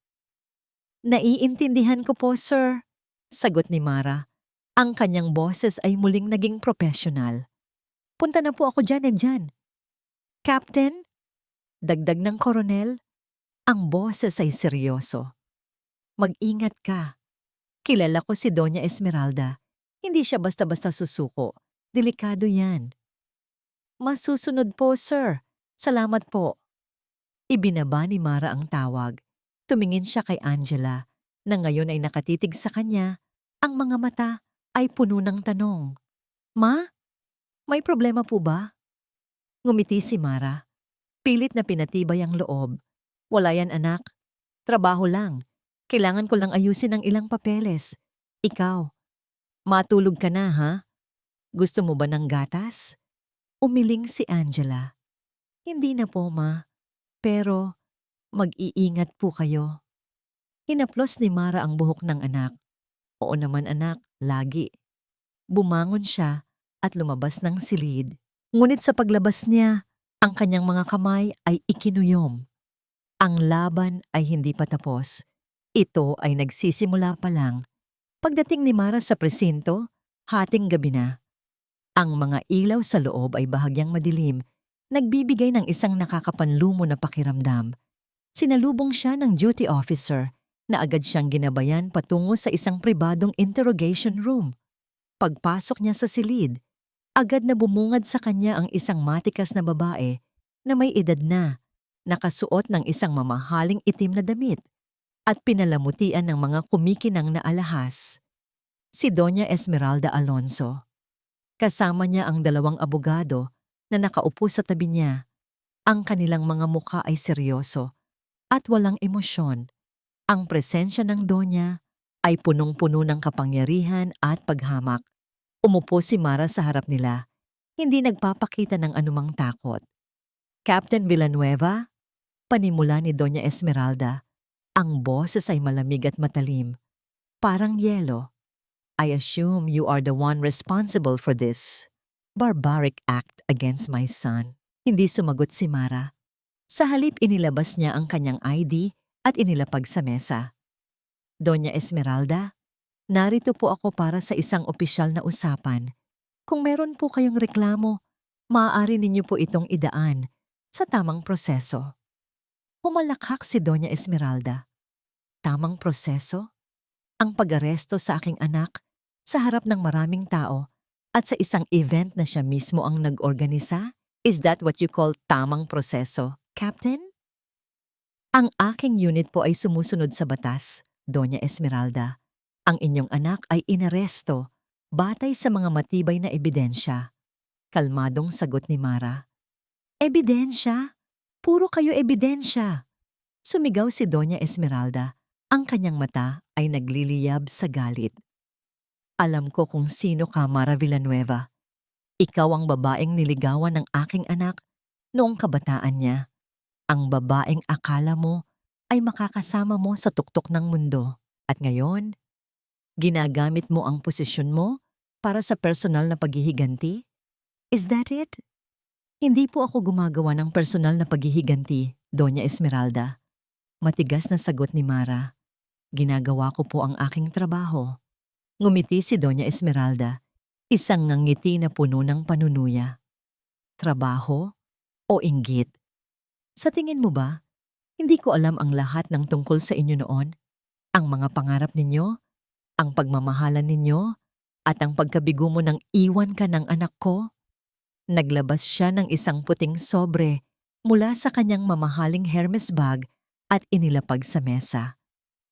Naiintindihan ko po, sir. Sagot ni Mara. Ang kanyang boses ay muling naging professional. Punta na po ako dyan and dyan. Captain? Dagdag ng koronel. Ang boses ay seryoso. Mag-ingat ka. Kilala ko si Doña Esmeralda. Hindi siya basta-basta susuko. Delikado yan. Masusunod po, sir. Salamat po. Ibinaba ni Mara ang tawag. Tumingin siya kay Angela, na ngayon ay nakatitig sa kanya. Ang mga mata ay puno ng tanong. Ma? May problema po ba? Ngumiti si Mara. Pilit na pinatibay ang loob. Wala yan, anak. Trabaho lang. Kailangan ko lang ayusin ang ilang papeles. Ikaw, matulog ka na, ha? Gusto mo ba ng gatas? Umiling si Angela. Hindi na po, ma. Pero mag-iingat po kayo. Hinaplos ni Mara ang buhok ng anak. Oo naman, anak, lagi. Bumangon siya at lumabas ng silid. Ngunit sa paglabas niya, ang kanyang mga kamay ay ikinuyom. Ang laban ay hindi pa tapos. Ito ay nagsisimula pa lang. Pagdating ni Mara sa presinto, hating gabi na. Ang mga ilaw sa loob ay bahagyang madilim, nagbibigay ng isang nakakapanlumo na pakiramdam. Sinalubong siya ng duty officer na agad siyang ginabayan patungo sa isang pribadong interrogation room. Pagpasok niya sa silid, agad na bumungad sa kanya ang isang matikas na babae na may edad na, nakasuot ng isang mamahaling itim na damit at pinalamutian ng mga kumikinang na alahas. Si Doña Esmeralda Alonzo. Kasama niya ang dalawang abogado na nakaupo sa tabi niya. Ang kanilang mga mukha ay seryoso at walang emosyon. Ang presensya ng Donya ay punong-puno ng kapangyarihan at paghamak. Umupo si Mara sa harap nila, hindi nagpapakita ng anumang takot. Captain Villanueva, panimula ni Doña Esmeralda. Ang boses ay malamig at matalim, parang yelo. I assume you are the one responsible for this barbaric act against my son. Hindi sumagot si Mara. Sa halip inilabas niya ang kanyang ID at inilapag sa mesa. Doña Esmeralda, narito po ako para sa isang opisyal na usapan. Kung meron po kayong reklamo, maaari ninyo po itong idaan sa tamang proseso. Humalakhak si Doña Esmeralda. Tamang proseso? Ang pag-aresto sa aking anak sa harap ng maraming tao at sa isang event na siya mismo ang nag-organisa? Is that what you call tamang proseso, Captain? Ang aking unit po ay sumusunod sa batas, Doña Esmeralda. Ang inyong anak ay inaresto batay sa mga matibay na ebidensya. Kalmadong sagot ni Mara. Ebidensya? Puro kayo ebidensya. Sumigaw si Doña Esmeralda. Ang kanyang mata ay nagliliyab sa galit. Alam ko kung sino ka, Mara Villanueva. Ikaw ang babaeng niligawan ng aking anak noong kabataan niya. Ang babaeng akala mo ay makakasama mo sa tuktok ng mundo. At ngayon, ginagamit mo ang posisyon mo para sa personal na paghihiganti? Is that it? Hindi po ako gumagawa ng personal na paghihiganti, Doña Esmeralda. Matigas na sagot ni Mara. Ginagawa ko po ang aking trabaho. Ngumiti si Doña Esmeralda, isang ngangiti na puno ng panunuya. Trabaho o inggit? Sa tingin mo ba, hindi ko alam ang lahat ng tungkol sa inyo noon? Ang mga pangarap ninyo, ang pagmamahalan ninyo, at ang pagkabigo mo nang iwan ka ng anak ko? Naglabas siya ng isang puting sobre mula sa kanyang mamahaling Hermes bag at inilapag sa mesa.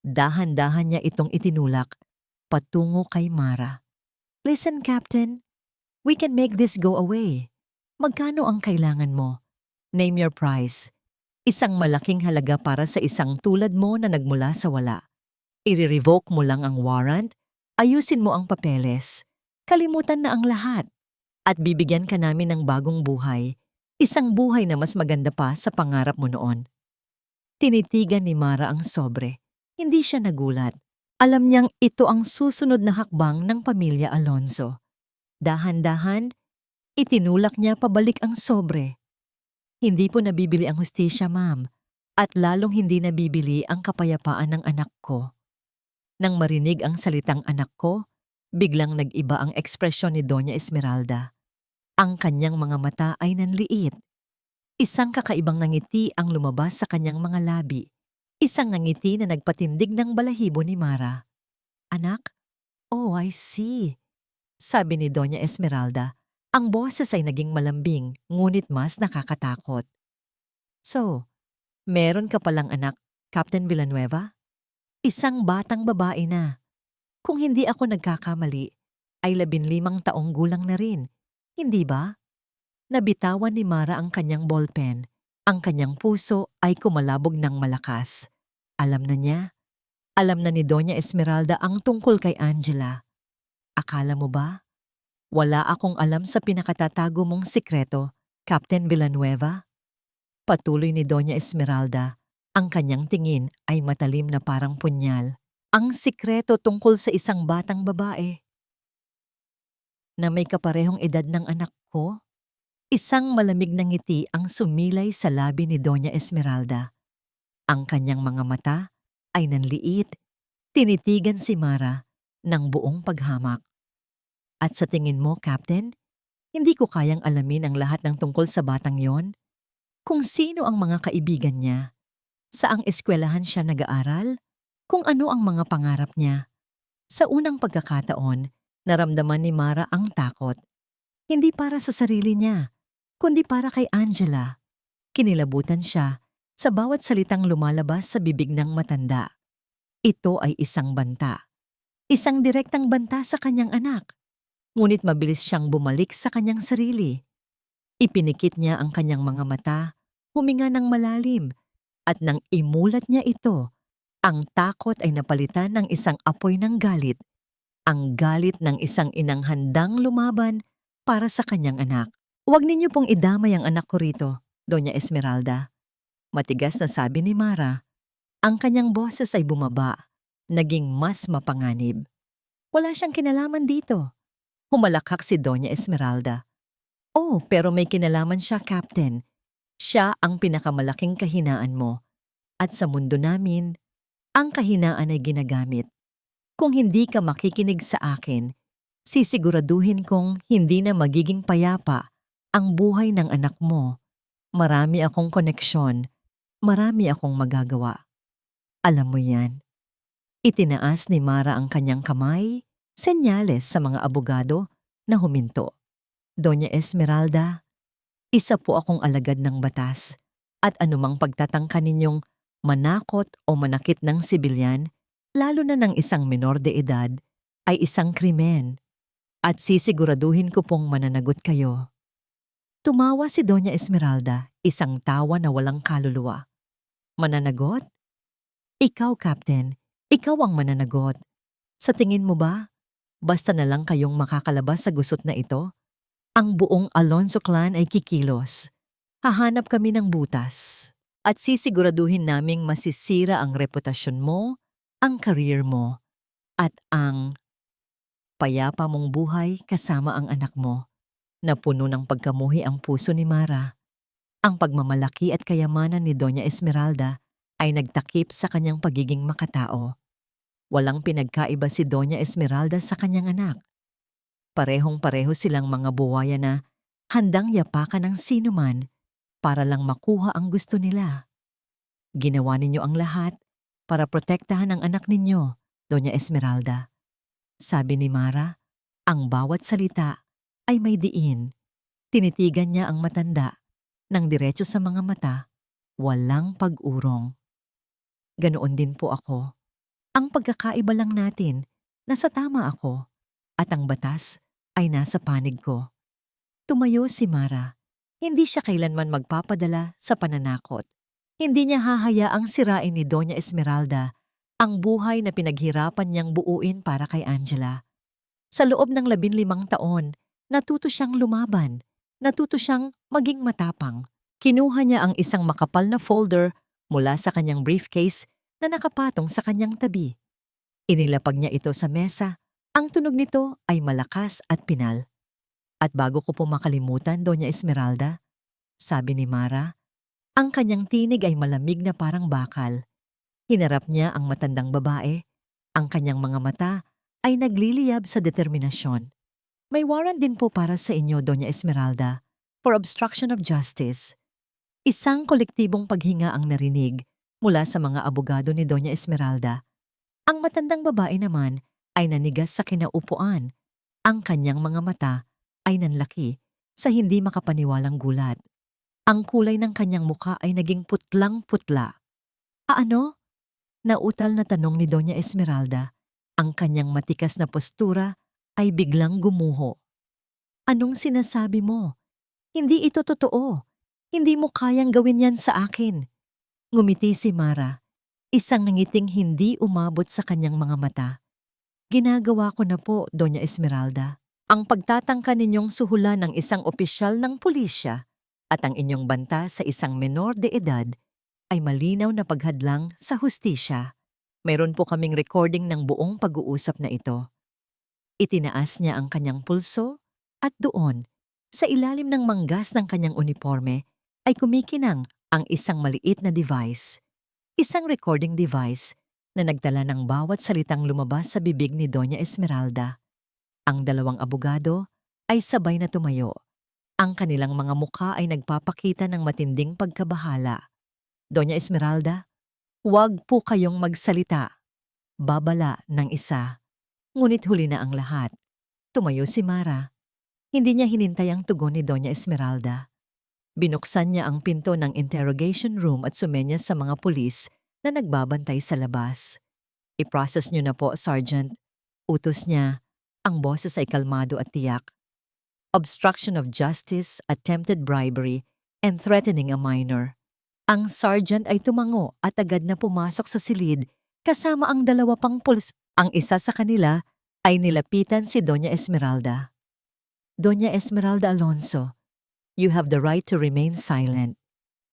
Dahan-dahan niya itong itinulak patungo kay Mara. Listen, Captain. We can make this go away. Magkano ang kailangan mo? Name your price. Isang malaking halaga para sa isang tulad mo na nagmula sa wala. I-revoke mo lang ang warrant, ayusin mo ang papeles, kalimutan na ang lahat, at bibigyan ka namin ng bagong buhay, isang buhay na mas maganda pa sa pangarap mo noon. Tinitigan ni Mara ang sobre. Hindi siya nagulat. Alam niyang ito ang susunod na hakbang ng pamilya Alonzo. Dahan-dahan, itinulak niya pabalik ang sobre. Hindi po nabibili ang hustisya, ma'am, at lalong hindi nabibili ang kapayapaan ng anak ko. Nang marinig ang salitang anak ko, biglang nag-iba ang ekspresyon ni Doña Esmeralda. Ang kanyang mga mata ay nanliit. Isang kakaibang ngiti ang lumabas sa kanyang mga labi. Isang ngiti na nagpatindig ng balahibo ni Mara. Anak? Oh, I see. Sabi ni Doña Esmeralda. Ang boses ay naging malambing, ngunit mas nakakatakot. So, meron ka palang anak, Captain Villanueva? Isang batang babae na. Kung hindi ako nagkakamali, ay 15 taong gulang na rin. Hindi ba? Nabitawan ni Mara ang kanyang ballpen. Ang kanyang puso ay kumalabog ng malakas. Alam na niya. Alam na ni Doña Esmeralda ang tungkol kay Angela. Akala mo ba? Wala akong alam sa pinakatatago mong sikreto, Captain Villanueva. Patuloy ni Doña Esmeralda. Ang kanyang tingin ay matalim na parang punyal. Ang sikreto tungkol sa isang batang babae na may kaparehong edad ng anak ko? Isang malamig na ngiti ang sumilay sa labi ni Doña Esmeralda. Ang kanyang mga mata ay nanliit, tinitigan si Mara ng buong paghamak. At sa tingin mo, Captain, hindi ko kayang alamin ang lahat ng tungkol sa batang yon? Kung sino ang mga kaibigan niya, saang eskwelahan siya nag-aaral, kung ano ang mga pangarap niya. Sa unang pagkakataon, naramdaman ni Mara ang takot. Hindi para sa sarili niya, kundi para kay Angela. Kinilabutan siya sa bawat salitang lumalabas sa bibig ng matanda. Ito ay isang banta. Isang direktang banta sa kanyang anak. Ngunit mabilis siyang bumalik sa kanyang sarili. Ipinikit niya ang kanyang mga mata, huminga ng malalim, at nang imulat niya ito, ang takot ay napalitan ng isang apoy ng galit. Ang galit ng isang inang handang lumaban para sa kanyang anak. Huwag ninyo pong idamay ang anak ko rito, Doña Esmeralda. Matigas na sabi ni Mara. Ang kanyang boses ay bumaba, naging mas mapanganib. Wala siyang kinalaman dito. Humalakhak si Doña Esmeralda. Oh, pero may kinalaman siya, Captain. Siya ang pinakamalaking kahinaan mo. At sa mundo namin, ang kahinaan ay ginagamit. Kung hindi ka makikinig sa akin, sisiguraduhin kong hindi na magiging payapa ang buhay ng anak mo. Marami akong koneksyon, marami akong magagawa. Alam mo yan. Itinaas ni Mara ang kanyang kamay, senyales sa mga abogado na huminto. Doña Esmeralda, isa po akong alagad ng batas at anumang pagtatangka ninyong manakot o manakit ng sibilyan, lalo na ng isang menor de edad, ay isang krimen at sisiguraduhin ko pong mananagot kayo. Tumawa si Doña Esmeralda, isang tawa na walang kaluluwa. Mananagot? Ikaw, Captain, ikaw ang mananagot. Sa tingin mo ba, basta na lang kayong makakalabas sa gusot na ito, ang buong Alonzo clan ay kikilos. Hahanap kami ng butas. At sisiguraduhin naming masisira ang reputasyon mo, ang career mo, at ang payapa mong buhay kasama ang anak mo. Napuno ng pagkamuhi ang puso ni Mara. Ang pagmamalaki at kayamanan ni Doña Esmeralda ay nagtakip sa kanyang pagiging makatao. Walang pinagkaiba si Doña Esmeralda sa kanyang anak. Parehong-pareho silang mga buwaya na handang yapakan ng sinuman para lang makuha ang gusto nila. Ginawa ninyo ang lahat para protektahan ang anak ninyo, Doña Esmeralda. Sabi ni Mara, ang bawat salita ay may diin. Tinitigan niya ang matanda ng diretso sa mga mata, walang pag-urong. Ganoon din po ako. Ang pagkakaiba lang natin, nasa tama ako, at ang batas ay nasa panig ko. Tumayo si Mara. Hindi siya kailanman magpapadala sa pananakot. Hindi niya hahayaang sirain ni Doña Esmeralda ang buhay na pinaghirapan niyang buuin para kay Angela. Sa loob ng 15 taon, natuto siyang lumaban, natuto siyang maging matapang. Kinuha niya ang isang makapal na folder mula sa kanyang briefcase na nakapatong sa kanyang tabi. Inilapag niya ito sa mesa. Ang tunog nito ay malakas at pinal. At bago ko po makalimutan, Doña Esmeralda, sabi ni Mara, ang kanyang tinig ay malamig na parang bakal. Hinarap niya ang matandang babae. Ang kanyang mga mata ay nagliliyab sa determinasyon. May warrant din po para sa inyo, Doña Esmeralda, for obstruction of justice. Isang kolektibong paghinga ang narinig mula sa mga abogado ni Doña Esmeralda. Ang matandang babae naman ay nanigas sa kinaupuan. Ang kanyang mga mata ay nanlaki sa hindi makapaniwalang gulat. Ang kulay ng kanyang muka ay naging putlang-putla. Ano? Nautal na tanong ni Doña Esmeralda. Ang kanyang matikas na postura ay biglang gumuho. Anong sinasabi mo? Hindi ito totoo. Hindi mo kayang gawin yan sa akin. Ngumiti si Mara. Isang ngiting hindi umabot sa kanyang mga mata. Ginagawa ko na po, Doña Esmeralda. Ang pagtatangka ninyong suhulan ng isang opisyal ng pulisya at ang inyong banta sa isang menor de edad ay malinaw na paghadlang sa hustisya. Mayroon po kaming recording ng buong pag-uusap na ito. Itinaas niya ang kanyang pulso at doon, sa ilalim ng manggas ng kanyang uniforme, ay kumikinang ang isang maliit na device. Isang recording device na nagdala ng bawat salitang lumabas sa bibig ni Doña Esmeralda. Ang dalawang abogado ay sabay na tumayo. Ang kanilang mga mukha ay nagpapakita ng matinding pagkabahala. Doña Esmeralda, huwag po kayong magsalita. Babala ng isa. Ngunit huli na ang lahat. Tumayo si Mara. Hindi niya hinintay ang tugon ni Doña Esmeralda. Binuksan niya ang pinto ng interrogation room at sumenyas sa mga pulis na nagbabantay sa labas. I-process niyo na po, Sergeant. Utos niya. Ang boses ay kalmado at tiyak. Obstruction of justice, attempted bribery, and threatening a minor. Ang sergeant ay tumango at agad na pumasok sa silid kasama ang dalawa pang pulis. Ang isa sa kanila ay nilapitan si Doña Esmeralda. Doña Esmeralda Alonso, you have the right to remain silent.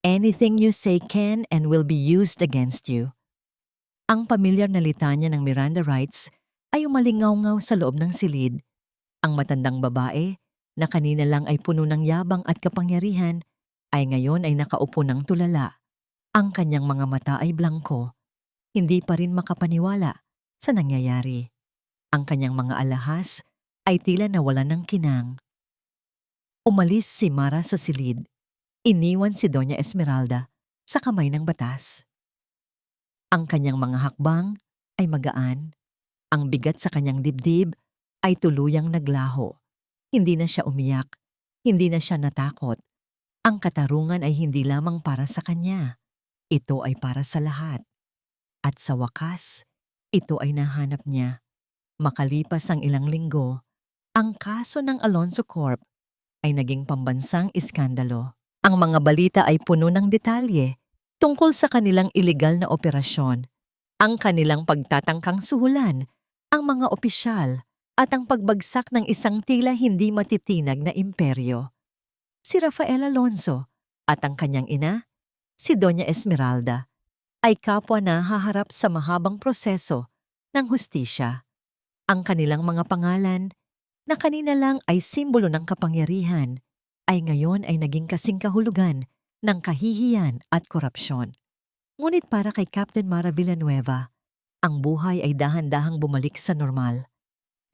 Anything you say can and will be used against you. Ang pamilyar na litanya ng Miranda rights ay umalingaw-ngaw sa loob ng silid. Ang matandang babae, na kanina lang ay puno ng yabang at kapangyarihan, ay ngayon ay nakaupo ng tulala. Ang kanyang mga mata ay blangko. Hindi pa rin makapaniwala sa nangyayari. Ang kanyang mga alahas ay tila nawalan ng kinang. Umalis si Mara sa silid. Iniwan si Doña Esmeralda sa kamay ng batas. Ang kanyang mga hakbang ay magaan. Ang bigat sa kanyang dibdib ay tuluyang naglaho. Hindi na siya umiyak, hindi na siya natakot. Ang katarungan ay hindi lamang para sa kanya. Ito ay para sa lahat. At sa wakas, ito ay nahanap niya. Makalipas ang ilang linggo, ang kaso ng Alonso Corp ay naging pambansang iskandalo. Ang mga balita ay puno ng detalye tungkol sa kanilang ilegal na operasyon, ang kanilang pagtatangkang suhulan, ang mga opisyal, at ang pagbagsak ng isang tila hindi matitinag na imperyo. Si Rafael Alonso at ang kanyang ina, si Doña Esmeralda, ay kapwa na haharap sa mahabang proseso ng hustisya. Ang kanilang mga pangalan, na kanina lang ay simbolo ng kapangyarihan, ay ngayon ay naging kasing kahulugan ng kahihiyan at korupsyon. Ngunit para kay Captain Mara Villanueva, ang buhay ay dahan-dahang bumalik sa normal.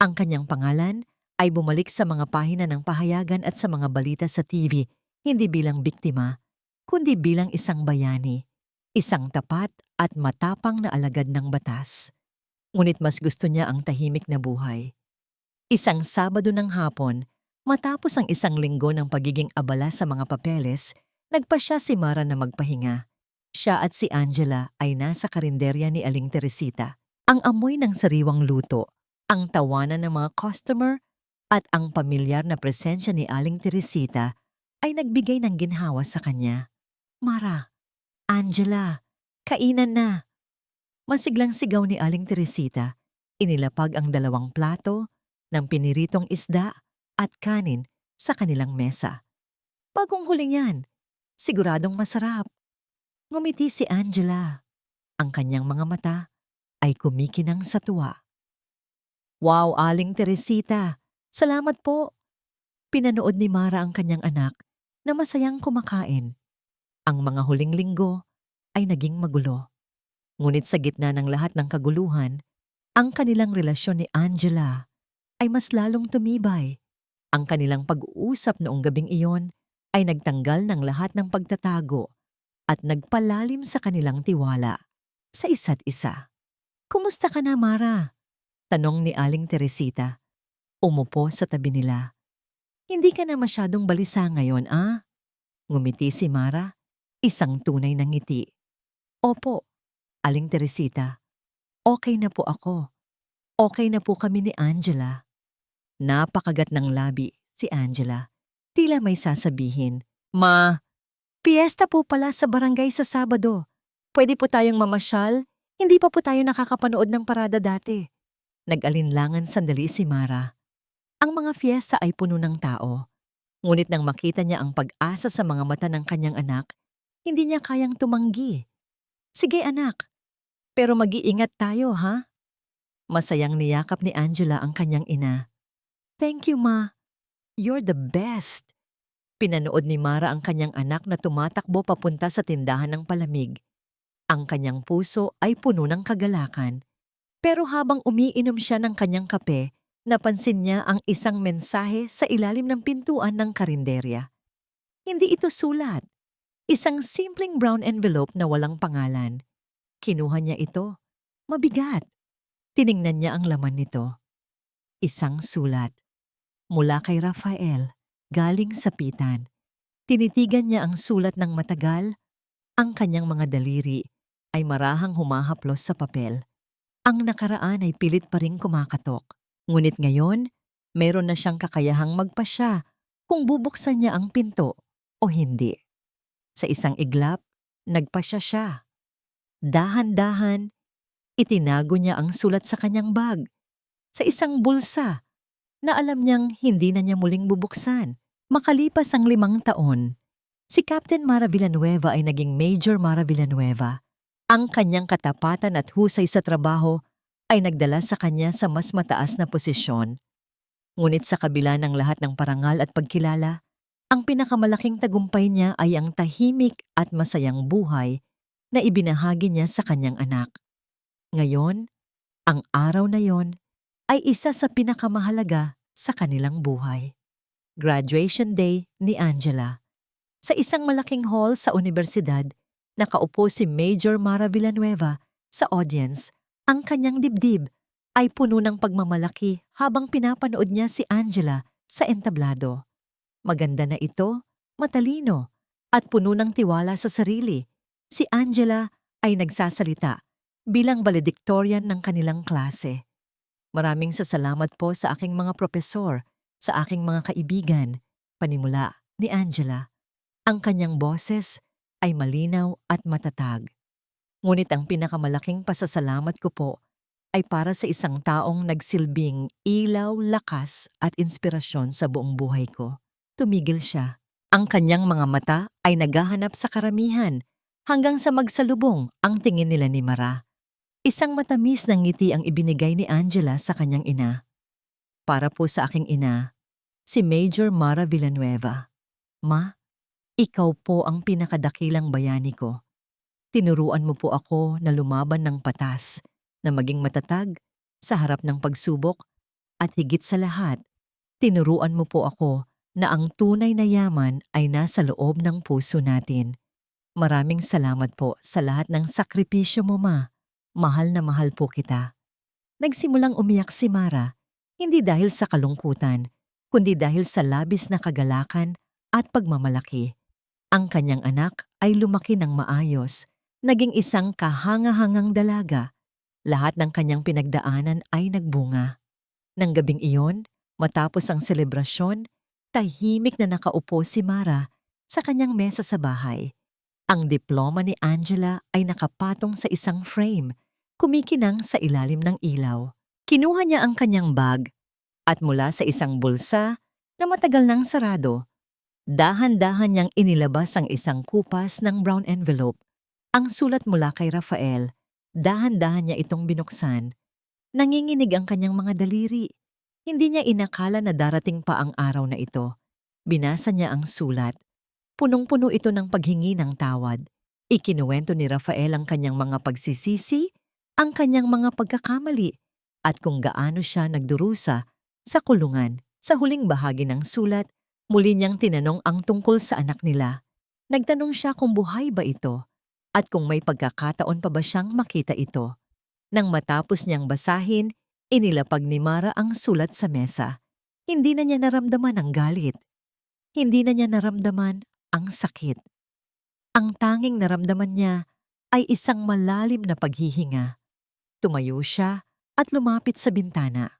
Ang kanyang pangalan ay bumalik sa mga pahina ng pahayagan at sa mga balita sa TV, hindi bilang biktima, kundi bilang isang bayani, isang tapat at matapang na alagad ng batas. Ngunit mas gusto niya ang tahimik na buhay. Isang Sabado ng hapon, matapos ang isang linggo ng pagiging abala sa mga papeles, nagpasya si Mara na magpahinga. Siya at si Angela ay nasa karinderya ni Aling Teresita. Ang amoy ng sariwang luto, ang tawanan ng mga customer, at ang pamilyar na presensya ni Aling Teresita ay nagbigay ng ginhawa sa kanya. Mara, Angela, kainan na. Masiglang sigaw ni Aling Teresita, inilapag ang 2 plato ng piniritong isda at kanin sa kanilang mesa. Bagong huling yan, siguradong masarap. Ngumiti si Angela. Ang kanyang mga mata ay kumikinang sa tuwa. Wow, Aling Teresita! Salamat po! Pinanood ni Mara ang kanyang anak na masayang kumakain. Ang mga huling linggo ay naging magulo. Ngunit sa gitna ng lahat ng kaguluhan, ang kanilang relasyon ni Angela ay mas lalong tumibay. Ang kanilang pag-uusap noong gabing iyon ay nagtanggal ng lahat ng pagtatago at nagpalalim sa kanilang tiwala sa isa't isa. Kumusta ka na, Mara? Tanong ni Aling Teresita. Umupo sa tabi nila. Hindi ka na masyadong balisa ngayon, ah? Ngumiti si Mara, isang tunay na ngiti. Opo, Aling Teresita. Okay na po ako. Okay na po kami ni Angela. Napakagat ng labi si Angela. Tila may sasabihin. Ma, piyesta po pala sa barangay sa Sabado. Pwede po tayong mamasyal? Hindi pa po tayo nakakapanood ng parada dati. Nag-alinlangan sandali si Mara. Ang mga fiesta ay puno ng tao. Ngunit nang makita niya ang pag-asa sa mga mata ng kanyang anak, hindi niya kayang tumanggi. Sige anak, pero mag-iingat tayo ha? Masayang niyakap ni Angela ang kanyang ina. Thank you, Ma. You're the best. Pinanood ni Mara ang kanyang anak na tumatakbo papunta sa tindahan ng palamig. Ang kanyang puso ay puno ng kagalakan. Pero habang umiinom siya ng kanyang kape, napansin niya ang isang mensahe sa ilalim ng pintuan ng karinderya. Hindi ito sulat. Isang simpleng brown envelope na walang pangalan. Kinuha niya ito. Mabigat. Tiningnan niya ang laman nito. Isang sulat. Mula kay Rafael, galing sa pitan. Tinitigan niya ang sulat ng matagal. Ang kanyang mga daliri ay marahang humahaplos sa papel. Ang nakaraan ay pilit pa ring kumakatok. Ngunit ngayon, meron na siyang kakayahang magpasya kung bubuksan niya ang pinto o hindi. Sa isang iglap, nagpasya siya. Dahan-dahan, itinago niya ang sulat sa kanyang bag, sa isang bulsa na alam niyang hindi na niya muling bubuksan. Makalipas ang 5 taon, si Captain Mara Villanueva ay naging Major Mara Villanueva. Ang kanyang katapatan at husay sa trabaho ay nagdala sa kanya sa mas mataas na posisyon. Ngunit sa kabila ng lahat ng parangal at pagkilala, ang pinakamalaking tagumpay niya ay ang tahimik at masayang buhay na ibinahagi niya sa kanyang anak. Ngayon, ang araw na yon ay isa sa pinakamahalaga sa kanilang buhay. Graduation Day ni Angela. Sa isang malaking hall sa universidad, nakaupo si Major Mara Villanueva sa audience. Ang kanyang dibdib ay puno ng pagmamalaki habang pinapanood niya si Angela sa entablado. Maganda na ito, matalino, at puno ng tiwala sa sarili. Si Angela ay nagsasalita bilang valedictorian ng kanilang klase. Maraming salamat po sa aking mga propesor, sa aking mga kaibigan, panimula ni Angela. Ang kanyang boses ay malinaw at matatag. Ngunit ang pinakamalaking pasasalamat ko po ay para sa isang taong nagsilbing ilaw, lakas at inspirasyon sa buong buhay ko. Tumigil siya. Ang kanyang mga mata ay naghahanap sa karamihan hanggang sa magsalubong ang tingin nila ni Mara. Isang matamis na ngiti ang ibinigay ni Angela sa kanyang ina. Para po sa aking ina, si Major Mara Villanueva. Ma, ikaw po ang pinakadakilang bayani ko. Tinuruan mo po ako na lumaban ng patas, na maging matatag sa harap ng pagsubok, at higit sa lahat, tinuruan mo po ako na ang tunay na yaman ay nasa loob ng puso natin. Maraming salamat po sa lahat ng sakripisyo mo, Ma. Mahal na mahal po kita. Nagsimulang umiyak si Mara, hindi dahil sa kalungkutan, kundi dahil sa labis na kagalakan at pagmamalaki. Ang kanyang anak ay lumaki ng maayos, naging isang kahanga-hangang dalaga. Lahat ng kanyang pinagdaanan ay nagbunga. Nang gabing iyon, matapos ang selebrasyon, tahimik na nakaupo si Mara sa kanyang mesa sa bahay. Ang diploma ni Angela ay nakapatong sa isang frame, kumikinang sa ilalim ng ilaw. Kinuha niya ang kanyang bag at mula sa isang bulsa na matagal nang sarado, dahan-dahan niyang inilabas ang isang kupas ng brown envelope. Ang sulat mula kay Rafael, dahan-dahan niya itong binuksan. Nanginginig ang kanyang mga daliri. Hindi niya inakala na darating pa ang araw na ito. Binasa niya ang sulat. Punong-puno ito ng paghingi ng tawad. Ikinuwento ni Rafael ang kanyang mga pagsisisi, ang kanyang mga pagkakamali, at kung gaano siya nagdurusa sa kulungan. Sa huling bahagi ng sulat, muli niyang tinanong ang tungkol sa anak nila. Nagtanong siya kung buhay ba ito at kung may pagkakataon pa ba siyang makita ito. Nang matapos niyang basahin, inilapag ni Mara ang sulat sa mesa. Hindi na niya naramdaman ang galit. Hindi na niya naramdaman ang sakit. Ang tanging naramdaman niya ay isang malalim na paghihinga. Tumayo siya at lumapit sa bintana.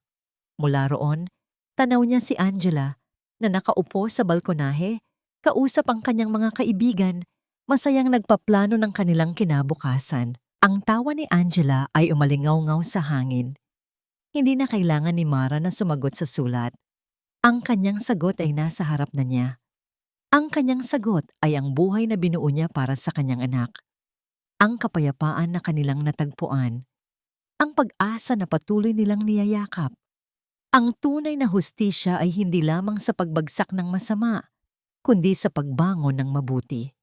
Mula roon, tanaw niya si Angela na nakaupo sa balkonahe, kausap ang kanyang mga kaibigan, masayang nagpaplano ng kanilang kinabukasan. Ang tawa ni Angela ay umalingaw-ngaw sa hangin. Hindi na kailangan ni Mara na sumagot sa sulat. Ang kanyang sagot ay nasa harap na niya. Ang kanyang sagot ay ang buhay na binuo niya para sa kanyang anak. Ang kapayapaan na kanilang natagpuan. Ang pag-asa na patuloy nilang niyayakap. Ang tunay na hustisya ay hindi lamang sa pagbagsak ng masama, kundi sa pagbangon ng mabuti.